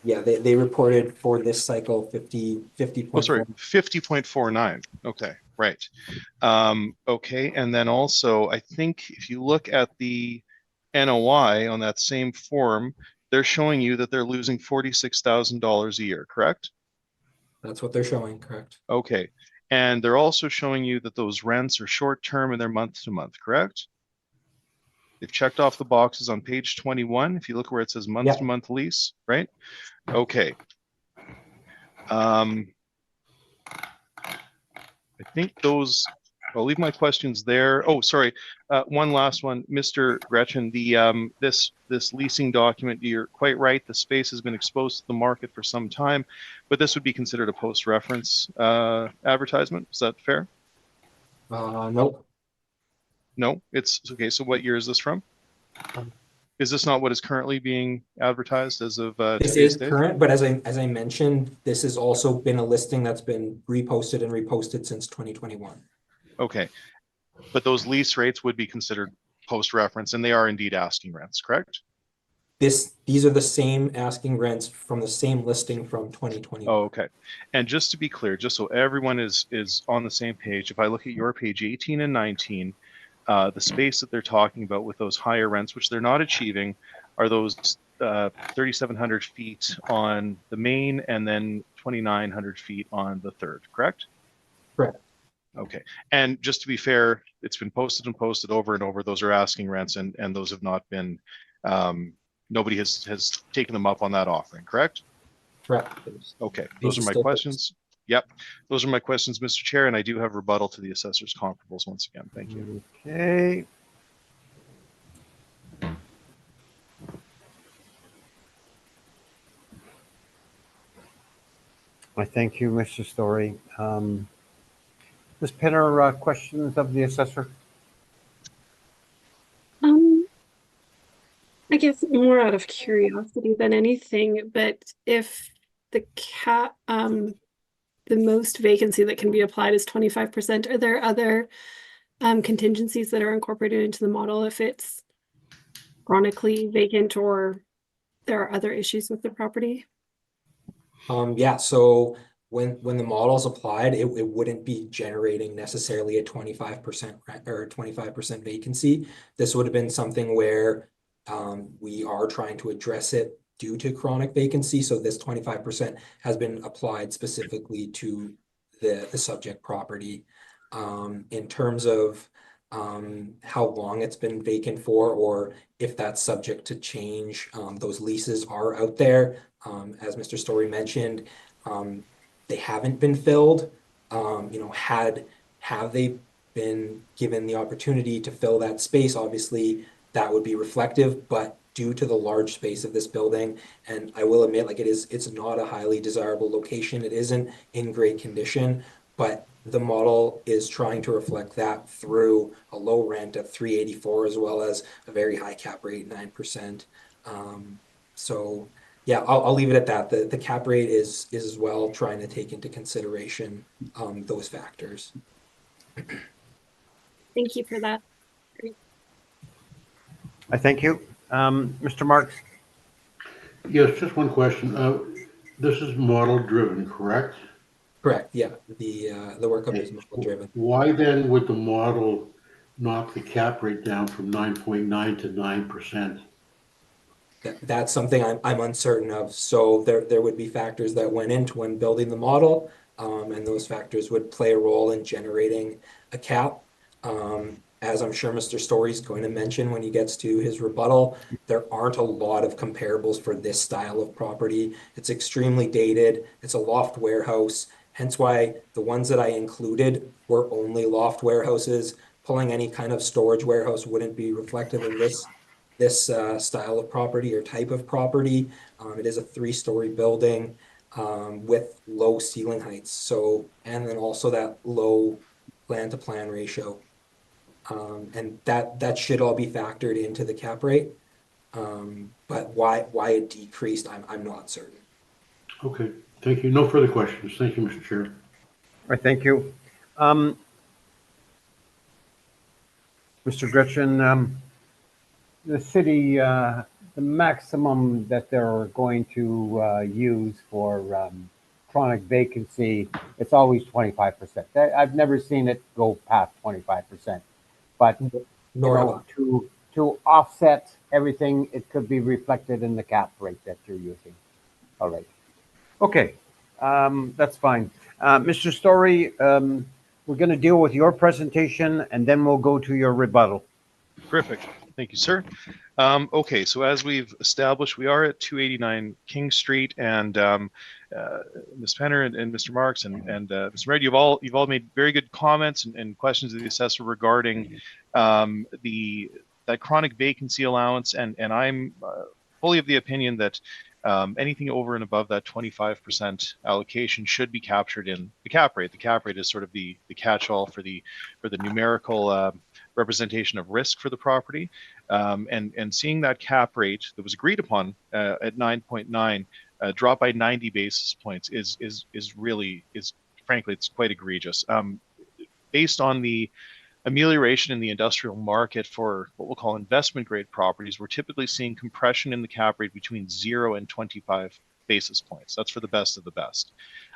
Yeah, they reported for this cycle 50.4. Oh, sorry, 50.49. Okay, right. Okay, and then also, I think if you look at the NOI on that same form, they're showing you that they're losing $46,000 a year, correct? That's what they're showing, correct? Okay, and they're also showing you that those rents are short-term and they're month-to-month, correct? They've checked off the boxes on page 21. If you look where it says month-to-month lease, right? Okay. I think those, I'll leave my questions there. Oh, sorry. One last one, Mr. Gretchen, this leasing document, you're quite right. The space has been exposed to the market for some time, but this would be considered a post-reference advertisement. Is that fair? Nope. No, it's okay. So what year is this from? Is this not what is currently being advertised as of This today's is date? current, but as I mentioned, this has also been a listing that's been reposted and reposted since 2021. Okay, but those lease rates would be considered post-reference, and they are indeed asking rents, correct? These are the same asking rents from the same listing from 2021. Oh, okay. And just to be clear, just so everyone is on the same page, if I look at your page 18 and 19, the space that they're talking about with those higher rents, which they're not achieving, are those 3,700 feet on the main and then 2,900 feet on the third, correct? Correct. Okay. And just to be fair, it's been posted and posted over and over. Those are asking rents, and those have not been, nobody has taken them up on that offering, correct? Correct. Okay. Those are my questions. Yep. Those are my questions, Mr. Chair, and I do have rebuttal to the assessor's comparables once again. Thank you. Okay. I thank you, Mr. Story. Ms. Penner, questions of the assessor? I guess more out of curiosity than anything, but if the the most vacancy that can be applied is 25%, are there other contingencies that are incorporated into the model if it's chronically vacant or there are other issues with the property? Yeah, so when the model's applied, it wouldn't be generating necessarily a 25% or 25% vacancy. This would have been something where we are trying to address it due to chronic vacancy. So this 25% has been applied specifically to the subject property. In terms of how long it's been vacant for, or if that's subject to change, those leases are out there. As Mr. Story mentioned, they haven't been filled. Have they been given the opportunity to fill that space? Obviously, that would be reflective, but due to the large space of this building, and I will admit, like it's not a highly desirable location. It isn't in great condition, but the model is trying to reflect that through a low rent of 384 as well as a very high cap rate, 9%. So yeah, I'll leave it at that. The cap rate is as well trying to take into consideration those factors. Thank you for that. I thank you. Mr. Marks? Yes, just one question. This is model driven, correct? Correct. Yeah, the workup is model driven. Why then would the model knock the cap rate down from 9.9 to 9%? That's something I'm uncertain of. So there would be factors that went into when building the model. and those factors would play a role in generating a cap. As I'm sure Mr. Story's going to mention when he gets to his rebuttal, there aren't a lot of comparables for this style of property. It's extremely dated. It's a loft warehouse, hence why the ones that I included were only loft warehouses. Pulling any kind of storage warehouse wouldn't be reflective of this style of property or type of property. It is a 3-story building with low ceiling heights. So, and then also that low plan to plan ratio. And that should all be factored into the cap rate. But why it decreased, I'm not certain. Okay, thank you. No further questions. Thank you, Mr. Chair. All right, thank you. Mr. Gretchen, the city, the maximum that they're going to use for chronic vacancy, it's always 25%. I've never seen it go past 25%. But Nor have I. to offset everything, it could be reflected in the cap rate that you're using. All right. Okay, that's fine. Mr. Story, we're going to deal with your presentation and then we'll go to your rebuttal. Terrific. Thank you, sir. Okay, so as we've established, we are at 289 King Street, and Ms. Penner and Mr. Marks and Mr. Red, you've all made very good comments and questions of the assessor regarding that chronic vacancy allowance, and I'm fully of the opinion that anything over and above that 25% allocation should be captured in the cap rate. The cap rate is sort of the catch-all for the numerical representation of risk for the property, and seeing that cap rate that was agreed upon at 9.9 drop by 90 basis points is frankly, it's quite egregious. Based on the amelioration in the industrial market for what we'll call investment grade properties, we're typically seeing compression in the cap rate between 0 and 25 basis points. That's for the best of the best.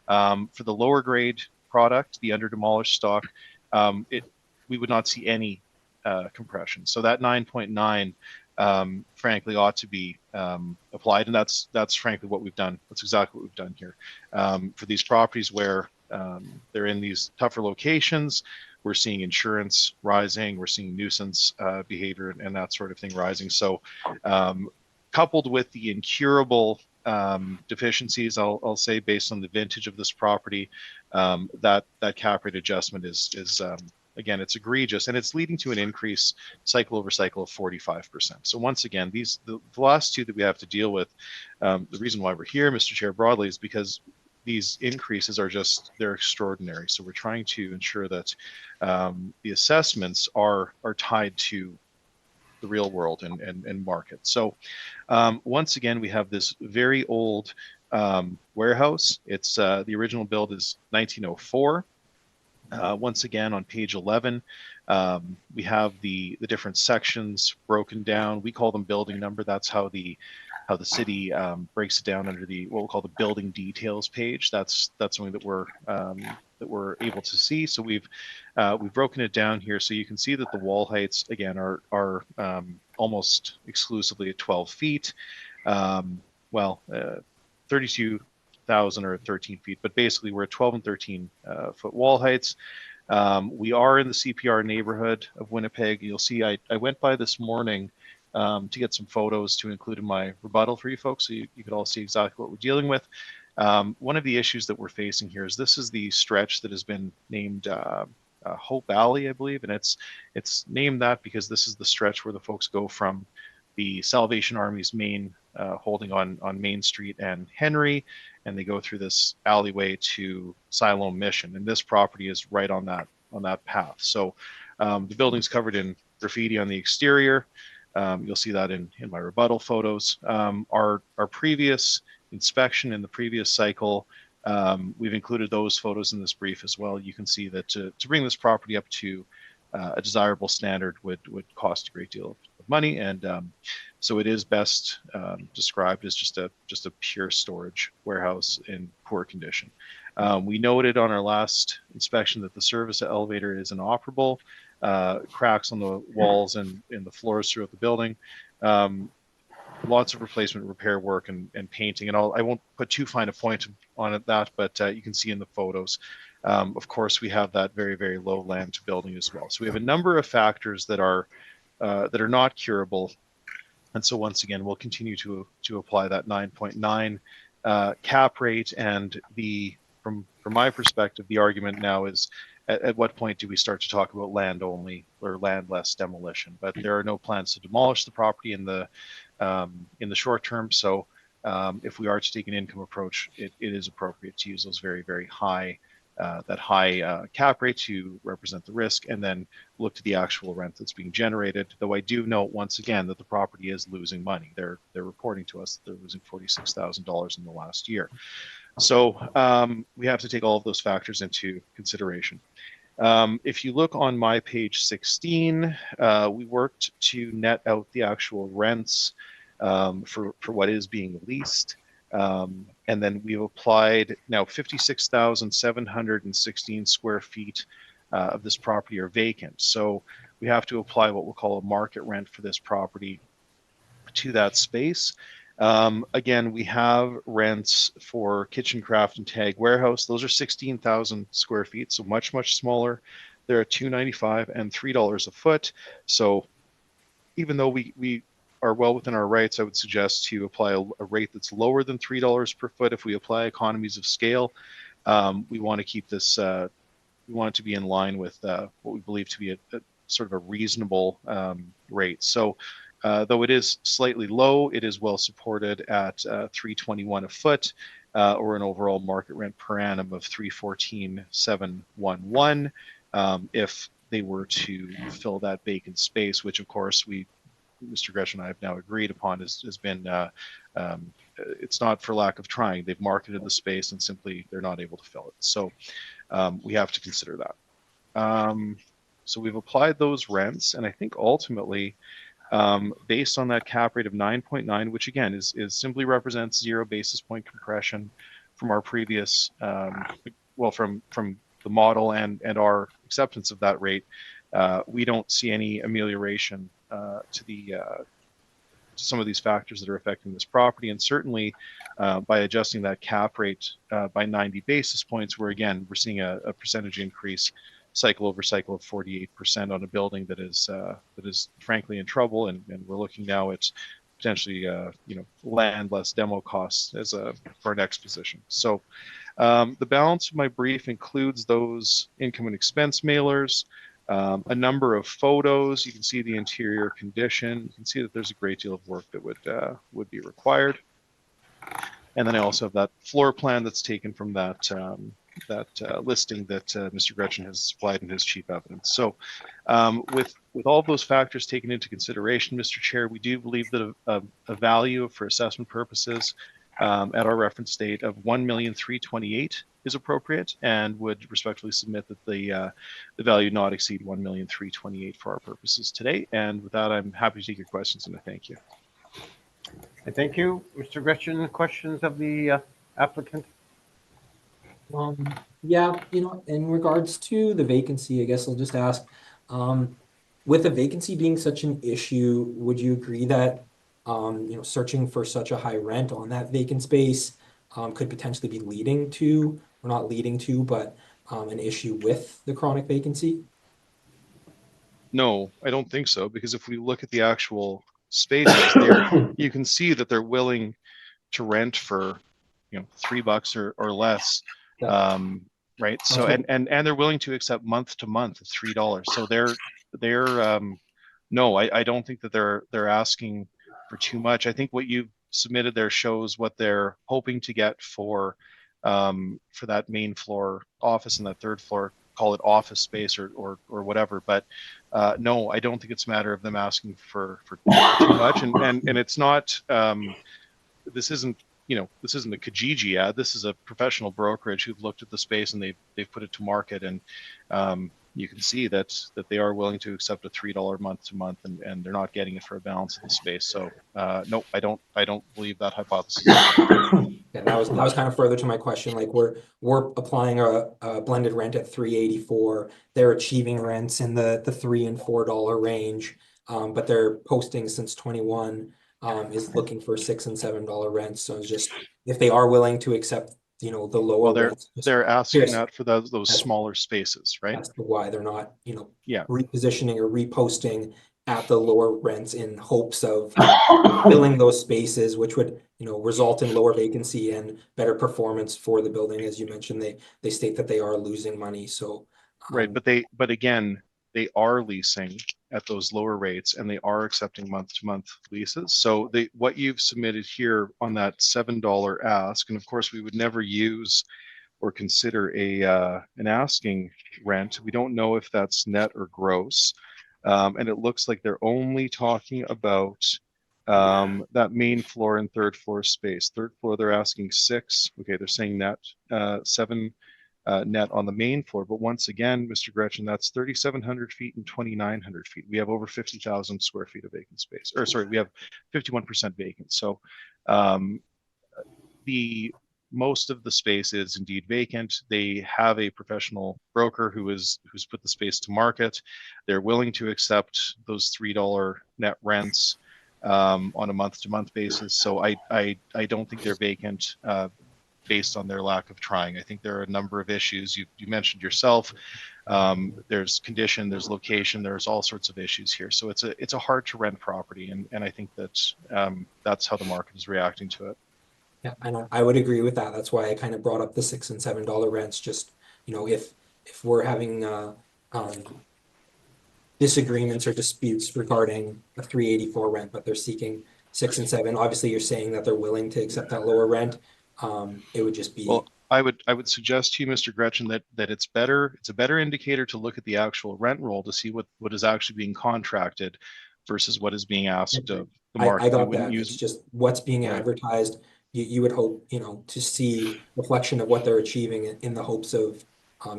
For the lower grade product, the under demolished stock, we would not see any compression. So that 9.9 frankly ought to be applied, and that's frankly what we've done. That's exactly what we've done here. For these properties where they're in these tougher locations, we're seeing insurance rising, we're seeing nuisance behavior and that sort of thing rising. So coupled with the incurable deficiencies, I'll say, based on the vintage of this property, that cap rate adjustment is again, it's egregious, and it's leading to an increase cycle over cycle of 45%. So once again, the last two that we have to deal with, the reason why we're here, Mr. Chair, broadly, is because these increases are they're extraordinary. So we're trying to ensure that the assessments are tied to the real world and market. So once again, we have this very old warehouse. It's the original build is 1904. Once again, on page 11, we have the different sections broken down. We call them building number. That's how the city breaks it down under what we'll call the building details page. That's something that we're able to see. So we've broken it down here, so you can see that the wall heights again are almost exclusively at 12 feet. 32,000 or 13 feet, but basically we're at 12 and 13 foot wall heights. We are in the CPR neighborhood of Winnipeg. You'll see I went by this morning to get some photos to include in my rebuttal for you folks, so you could all see exactly what we're dealing with. One of the issues that we're facing here is this is the stretch that has been named Hope Alley, I believe, and it's named that because this is the stretch where the folks go from the Salvation Army's main holding on Main Street and Henry, and they go through this alleyway to Siloam Mission, and this property is right on that path. So the building's covered in graffiti on the exterior. You'll see that in my rebuttal photos. Our previous inspection in the previous cycle, we've included those photos in this brief as well. You can see that to bring this property up to a desirable standard would cost a great deal of money, and so it is best described as just a pure storage warehouse in poor condition. We noted on our last inspection that the service elevator is inoperable, cracks on the walls and in the floors throughout the building. lots of replacement repair work and painting, and I won't put too fine a point on it that, but you can see in the photos. Of course, we have that very, very low land to building as well. So we have a number of factors that are not curable. And so once again, we'll continue to apply that 9.9 cap rate. And from my perspective, the argument now is at what point do we start to talk about land only or land less demolition? But there are no plans to demolish the property in the short term. So if we are to take an income approach, it is appropriate to use those very, very high cap rate to represent the risk, and then look to the actual rent that's being generated. Though I do note once again that the property is losing money. They're reporting to us that they're losing $46,000 in the last year. So we have to take all of those factors into consideration. If you look on my page 16, we worked to net out the actual rents for what is being leased. And then we've applied now 56,716 square feet of this property are vacant. So we have to apply what we'll call a market rent for this property to that space. Again, we have rents for Kitchen Craft and Tag Warehouse. Those are 16,000 square feet, so much, much smaller. They're at $295 and $3 a foot. So even though we are well within our rights, I would suggest to apply a rate that's lower than $3 per foot. If we apply economies of scale, we want to keep this, we want it to be in line with what we believe to be a sort of a reasonable rate. So though it is slightly low, it is well supported at $321 a foot, or an overall market rent per annum of $314,711 if they were to fill that vacant space, which of course Mr. Gresham and I have now agreed upon has been, it's not for lack of trying. They've marketed the space and simply they're not able to fill it. So we have to consider that. So we've applied those rents, and I think ultimately, based on that cap rate of 9.9, which again is simply represents 0 basis point compression from our previous, from the model and our acceptance of that rate, we don't see any amelioration to some of these factors that are affecting this property. And certainly by adjusting that cap rate by 90 basis points, we're seeing a percentage increase cycle over cycle of 48% on a building that is frankly in trouble, and we're looking now at potentially land less demo costs as for our next position. So the balance of my brief includes those income and expense mailers, a number of photos. You can see the interior condition. You can see that there's a great deal of work that would be required. And then I also have that floor plan that's taken from that listing that Mr. Gretchen has supplied in his chief evidence. So with all of those factors taken into consideration, Mr. Chair, we do believe that a value for assessment purposes at our reference date of $1,328,000 is appropriate, and would respectfully submit that the value not exceed $1,328,000 for our purposes today. And with that, I'm happy to take your questions, and I thank you. I thank you, Mr. Gretchen. Questions of the applicant? Yeah, in regards to the vacancy, I guess I'll just ask, with the vacancy being such an issue, would you agree that, searching for such a high rent on that vacant space could potentially be leading to, or not leading to, but an issue with the chronic vacancy? No, I don't think so, because if we look at the actual spaces there, you can see that they're willing to rent for $3 or less. Right. So and they're willing to accept month to month at $3. So they're no, I don't think that they're asking for too much. I think what you've submitted there shows what they're hoping to get for that main floor office and that third floor, call it office space or whatever. But no, I don't think it's a matter of them asking for too much. And it's not, this isn't a Kijiji ad. This is a professional brokerage who've looked at the space and they've put it to market, and you can see that they are willing to accept a $3 month to month, and they're not getting it for a balance of the space. So no, I don't believe that hypothesis. Yeah, that was kind of further to my question. Like we're applying a blended rent at $384. They're achieving rents in the $3 and $4 range, but they're posting since 21 is looking for $6 and $7 rents. So it's just, if they are willing to accept, the lower Well, rents. just they're asking curious. that for those That's- smaller spaces, right? As to why they're not, Yeah. repositioning or reposting at the lower rents in hopes of filling those spaces, which would, result in lower vacancy and better performance for the building. As you mentioned, they state that they are losing money. So, Right, but again, they are leasing at those lower rates and they are accepting month-to-month leases. So what you've submitted here on that $7 ask, and of course we would never use or consider an asking rent. We don't know if that's net or gross. And it looks like they're only talking about that main floor and third floor space. Third floor, they're asking 6. Okay, they're saying net 7 net on the main floor. But once again, Mr. Gretchen, that's 3,700 feet and 2,900 feet. We have over 50,000 square feet of vacant space. Or sorry, we have 51% vacant. So most of the space is indeed vacant. They have a professional broker who's put the space to market. They're willing to accept those $3 net rents on a month-to-month basis. So I don't think they're vacant based on their lack of trying. I think there are a number of issues. You mentioned yourself. There's condition, there's location, there's all sorts of issues here. So it's a hard to rent property, and I think that that's how the market is reacting to it. yeah, and I would agree with that. That's why I kind of brought up the $6 and $7 rents. Just, if we're having disagreements or disputes regarding a 384 rent, but they're seeking 6 and 7. Obviously, you're saying that they're willing to accept that lower rent. It would just be. Well, I would suggest to you, Mr. Gretchen, that it's a better indicator to look at the actual rent roll to see what is actually being contracted versus what is being asked of the market. I got that. It's just what's being advertised. You would hope, to see reflection of what they're achieving in the hopes of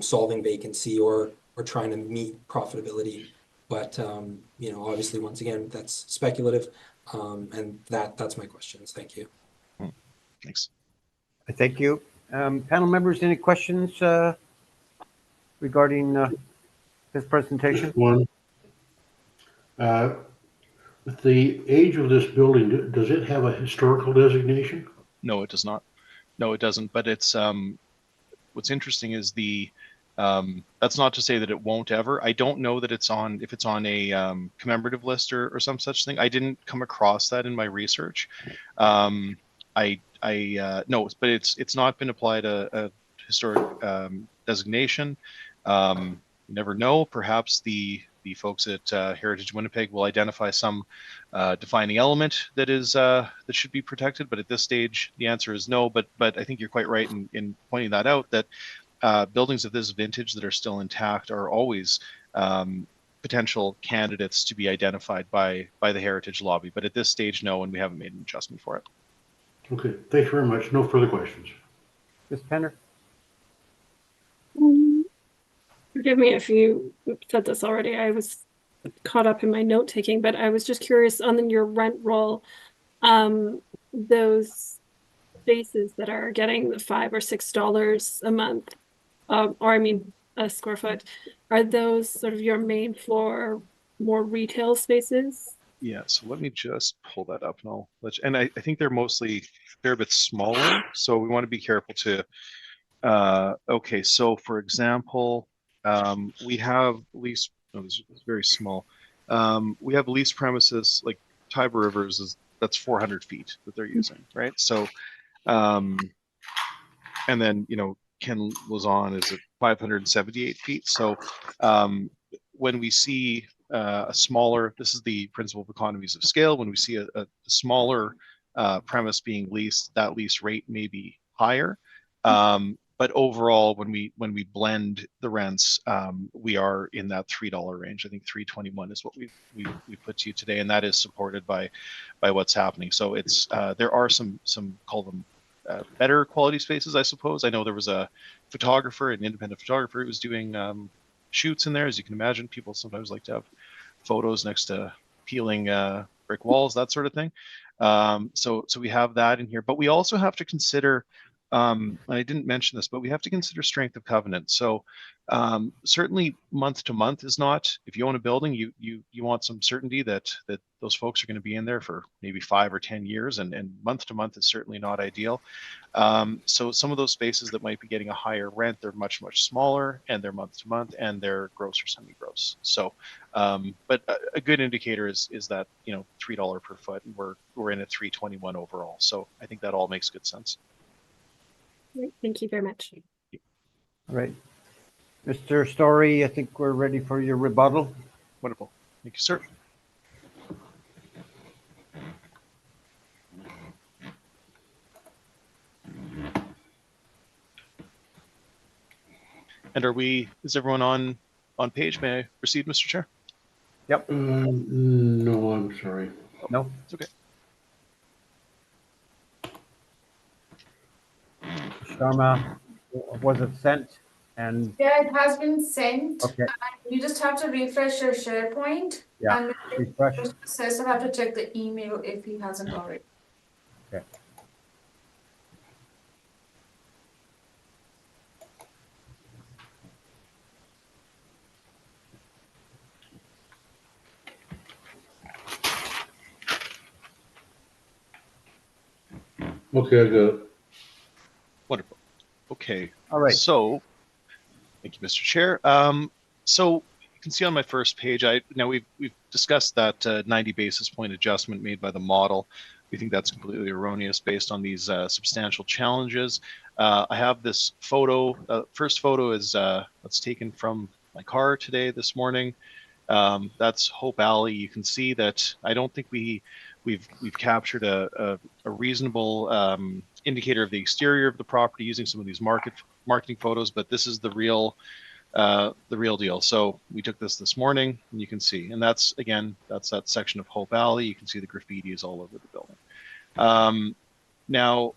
solving vacancy or trying to meet profitability. But obviously, once again, that's speculative, and that's my questions. Thank you. Thanks. Thank you. Panel members, any questions regarding his presentation? One. With the age of this building, does it have a historical designation? No, it does not. No, it doesn't. But it's what's interesting is that's not to say that it won't ever. I don't know that if it's on a commemorative list or some such thing. I didn't come across that in my research. No, but it's not been applied a historic designation. You never know. Perhaps the folks at Heritage Winnipeg will identify some defining element that should be protected. But at this stage, the answer is no. But I think you're quite right in pointing that out, that buildings of this vintage that are still intact are always potential candidates to be identified by the Heritage Lobby. But at this stage, no, and we haven't made an adjustment for it. Okay, thanks very much. No further questions. Ms. Penner? Forgive me if you said this already. I was caught up in my note taking, but I was just curious on your rent roll, those spaces that are getting the $5 or $6 a month, or I mean a square foot, are those sort of your main floor, more retail spaces? Yeah, so let me just pull that up and I think they're mostly a fair bit smaller, so we want to be careful to okay, so for example, we have leased, no, this is very small. We have leased premises like Tiber Rivers that's 400 feet that they're using, right? So and then Ken Luzon is at 578 feet. So when we see a smaller, this is the principle of economies of scale. When we see a smaller premise being leased, that lease rate may be higher. But overall, when we blend the rents, we are in that $3 range. I think $3.21 is what we put to you today, and that is supported by what's happening. So it's there are some call them better quality spaces, I suppose. I know there was a photographer, an independent photographer, who was doing shoots in there. As you can imagine, people sometimes like to have photos next to peeling brick walls, that sort of thing. So we have that in here, but we also have to consider I didn't mention this, but we have to consider strength of covenant. So certainly month to month is not. If you own a building, you want some certainty that those folks are going to be in there for maybe 5 or 10 years, and month to month is certainly not ideal. So some of those spaces that might be getting a higher rent, they're much smaller, and they're month to month, and they're gross or semi-gross. So, but a good indicator is that $3 per foot, and we're in at 321 overall. So I think that all makes good sense. Great, thank you very much. All right. Mr. Story, I think we're ready for your rebuttal. Wonderful. Thank you, sir. And is everyone on page? May I proceed, Mr. Chair? Yep. No, I'm sorry. No? It's okay. Sharma, was it sent? And Yeah, it has been sent. okay, You just have to refresh your SharePoint. yeah, And refresh. the processor have to check the email if he hasn't already. Okay. Okay, I got it. Wonderful. Okay. All right. So, thank you, Mr. Chair. So you can see on my first page, we've discussed that 90 basis point adjustment made by the model. We think that's completely erroneous based on these substantial challenges. I have this photo. First photo is that's taken from my car this morning. That's Hope Alley. You can see that I don't think we've captured a reasonable indicator of the exterior of the property using some of these marketing photos, but this is the real deal. So we took this morning, and you can see, and that's that section of Hope Alley. You can see the graffiti is all over the building. Now,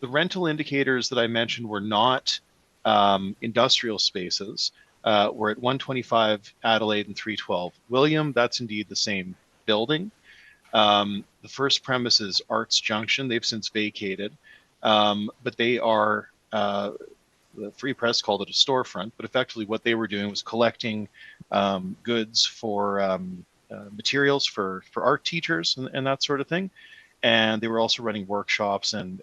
the rental indicators that I mentioned were not industrial spaces. We're at 125 Adelaide and 312 William. That's indeed the same building. The first premise is Arts Junction. They've since vacated, but they are, the Free Press called it a storefront, but effectively what they were doing was collecting goods for materials for art teachers and that sort of thing. And they were also running workshops and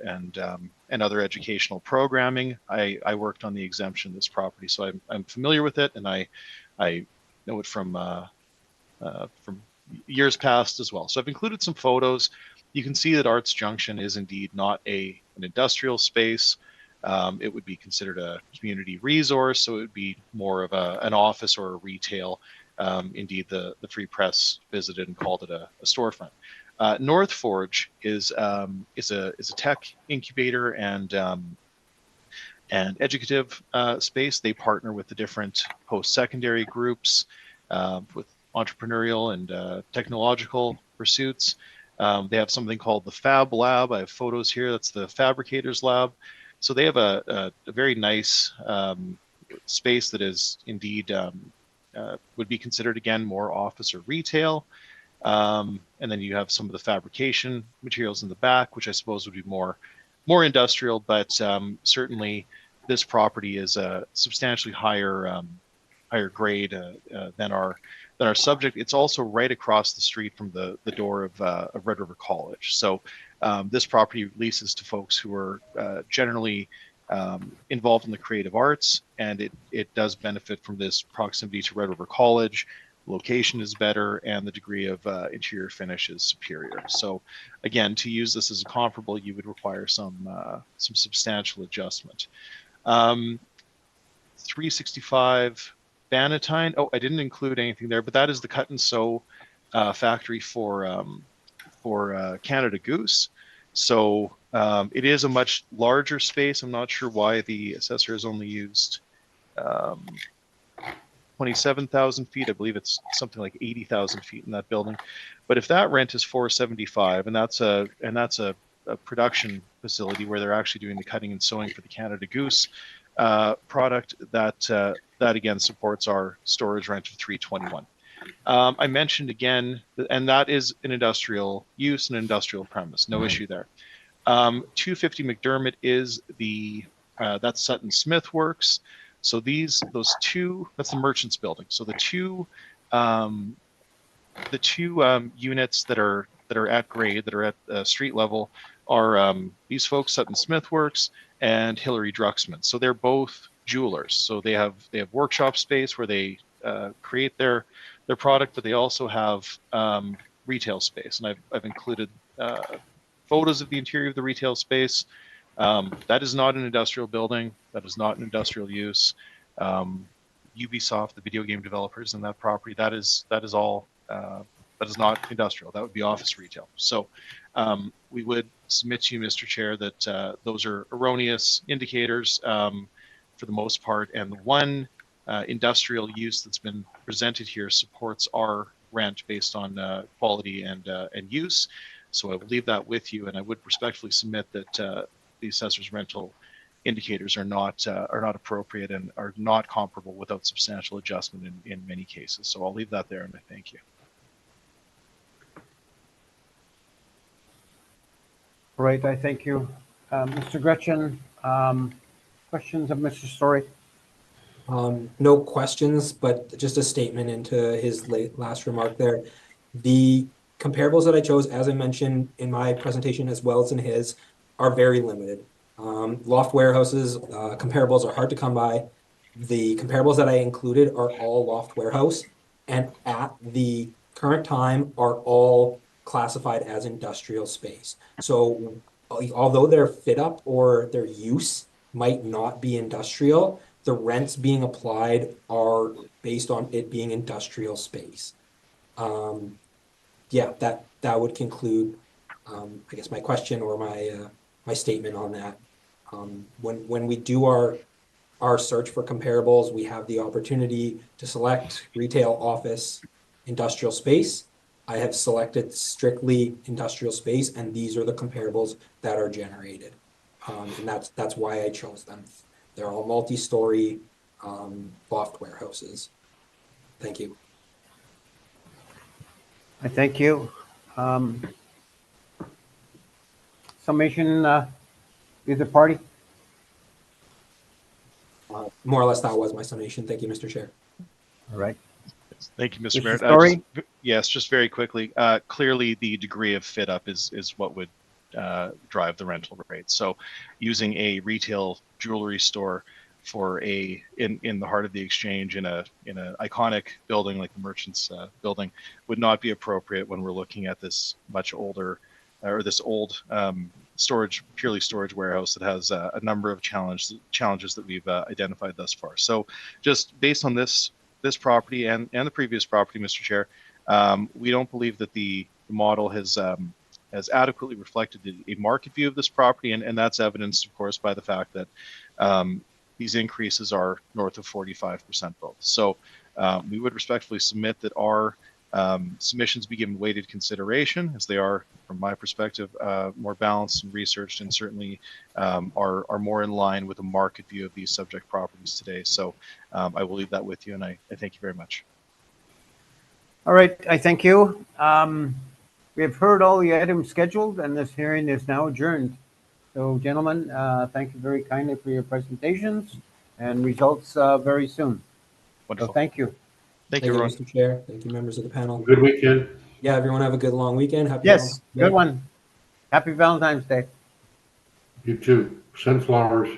other educational programming. I worked on the exemption of this property, so I'm familiar with it, and I know it from years past as well. So I've included some photos. You can see that Arts Junction is indeed not an industrial space. It would be considered a community resource, so it would be more of an office or a retail. Indeed, the Free Press visited and called it a storefront. North Forge is a tech incubator and educative space. They partner with the different post-secondary groups with entrepreneurial and technological pursuits. They have something called the Fab Lab. I have photos here. That's the Fabricators Lab. So they have a very nice space that is indeed would be considered, again, more office or retail. And then you have some of the fabrication materials in the back, which I suppose would be more industrial, but certainly this property is a substantially higher grade than our subject. It's also right across the street from the door of Red River College. So this property leases to folks who are generally involved in the creative arts, and it does benefit from this proximity to Red River College. Location is better, and the degree of interior finish is superior. So again, to use this as a comparable, you would require some substantial adjustment. 365 Bannatyne. Oh, I didn't include anything there, but that is the cut and sew factory for Canada Goose. So it is a much larger space. I'm not sure why the assessor has only used 27,000 feet. I believe it's something like 80,000 feet in that building. But if that rent is $475, and that's a production facility where they're actually doing the cutting and sewing for the Canada Goose product, that again supports our storage rent of $321. I mentioned again, and that is an industrial use, an industrial premise, no issue there. 250 McDermott is that's Sutton Smith Works. So those two, that's the Merchants Building. So the two units that are at grade, that are at street level, are these folks, Sutton Smith Works and Hillary Drucksmann. So they're both jewelers. So they have workshop space where they create their product, but they also have retail space. And I've included photos of the interior of the retail space. That is not an industrial building. That is not an industrial use. Ubisoft, the video game developers in that property, that is all. That is not industrial. That would be office retail. So we would submit to you, Mr. Chair, that those are erroneous indicators for the most part. And the one industrial use that's been presented here supports our rent based on quality and use. So I will leave that with you, and I would respectfully submit that the assessor's rental indicators are not appropriate and are not comparable without substantial adjustment in many cases. So I'll leave that there, and I thank you. Right, I thank you. Mr. Gretchen, questions of Mr. Story? No questions, but just a statement into his last remark there. The comparables that I chose, as I mentioned in my presentation as well as in his, are very limited. Loft warehouses, comparables are hard to come by. The comparables that I included are all loft warehouse, and at the current time are all classified as industrial space. So although their fit up or their use might not be industrial, the rents being applied are based on it being industrial space. Yeah, that would conclude, I guess, my question or my statement on that. When we do our search for comparables, we have the opportunity to select retail, office, industrial space. I have selected strictly industrial space, and these are the comparables that are generated. And that's why I chose them. They're all multi-story loft warehouses. Thank you. I thank you. Summation, either party? More or less, that was my summation. Thank you, Mr. Chair. All right. Thank you, Mr. Mr. Merritt. Story? Yes, just very quickly. Clearly, the degree of fit up is what would drive the rental rate. So, using a retail jewelry store for in the heart of the exchange in an iconic building like the Merchants Building would not be appropriate when we're looking at this much older or this old purely storage warehouse that has a number of challenges that we've identified thus far. So, just based on this property and the previous property, Mr. Chair, we don't believe that the model has adequately reflected a market view of this property, and that's evidenced, of course, by the fact that these increases are north of 45% both. So we would respectfully submit that our submissions be given weighted consideration, as they are, from my perspective, more balanced and researched, and certainly are more in line with a market view of these subject properties today. So I will leave that with you, and I thank you very much. All right, I thank you. We have heard all the items scheduled, and this hearing is now adjourned. So, gentlemen, thank you very kindly for your presentations, and results very soon. Wonderful. So thank you. Thank you, everyone. Mr. Chair. Thank you, members of the panel. Good weekend. Yeah, everyone have a good long weekend. Happy Yes, Valentine's Day. good one. Happy Valentine's Day. You too. Send flowers.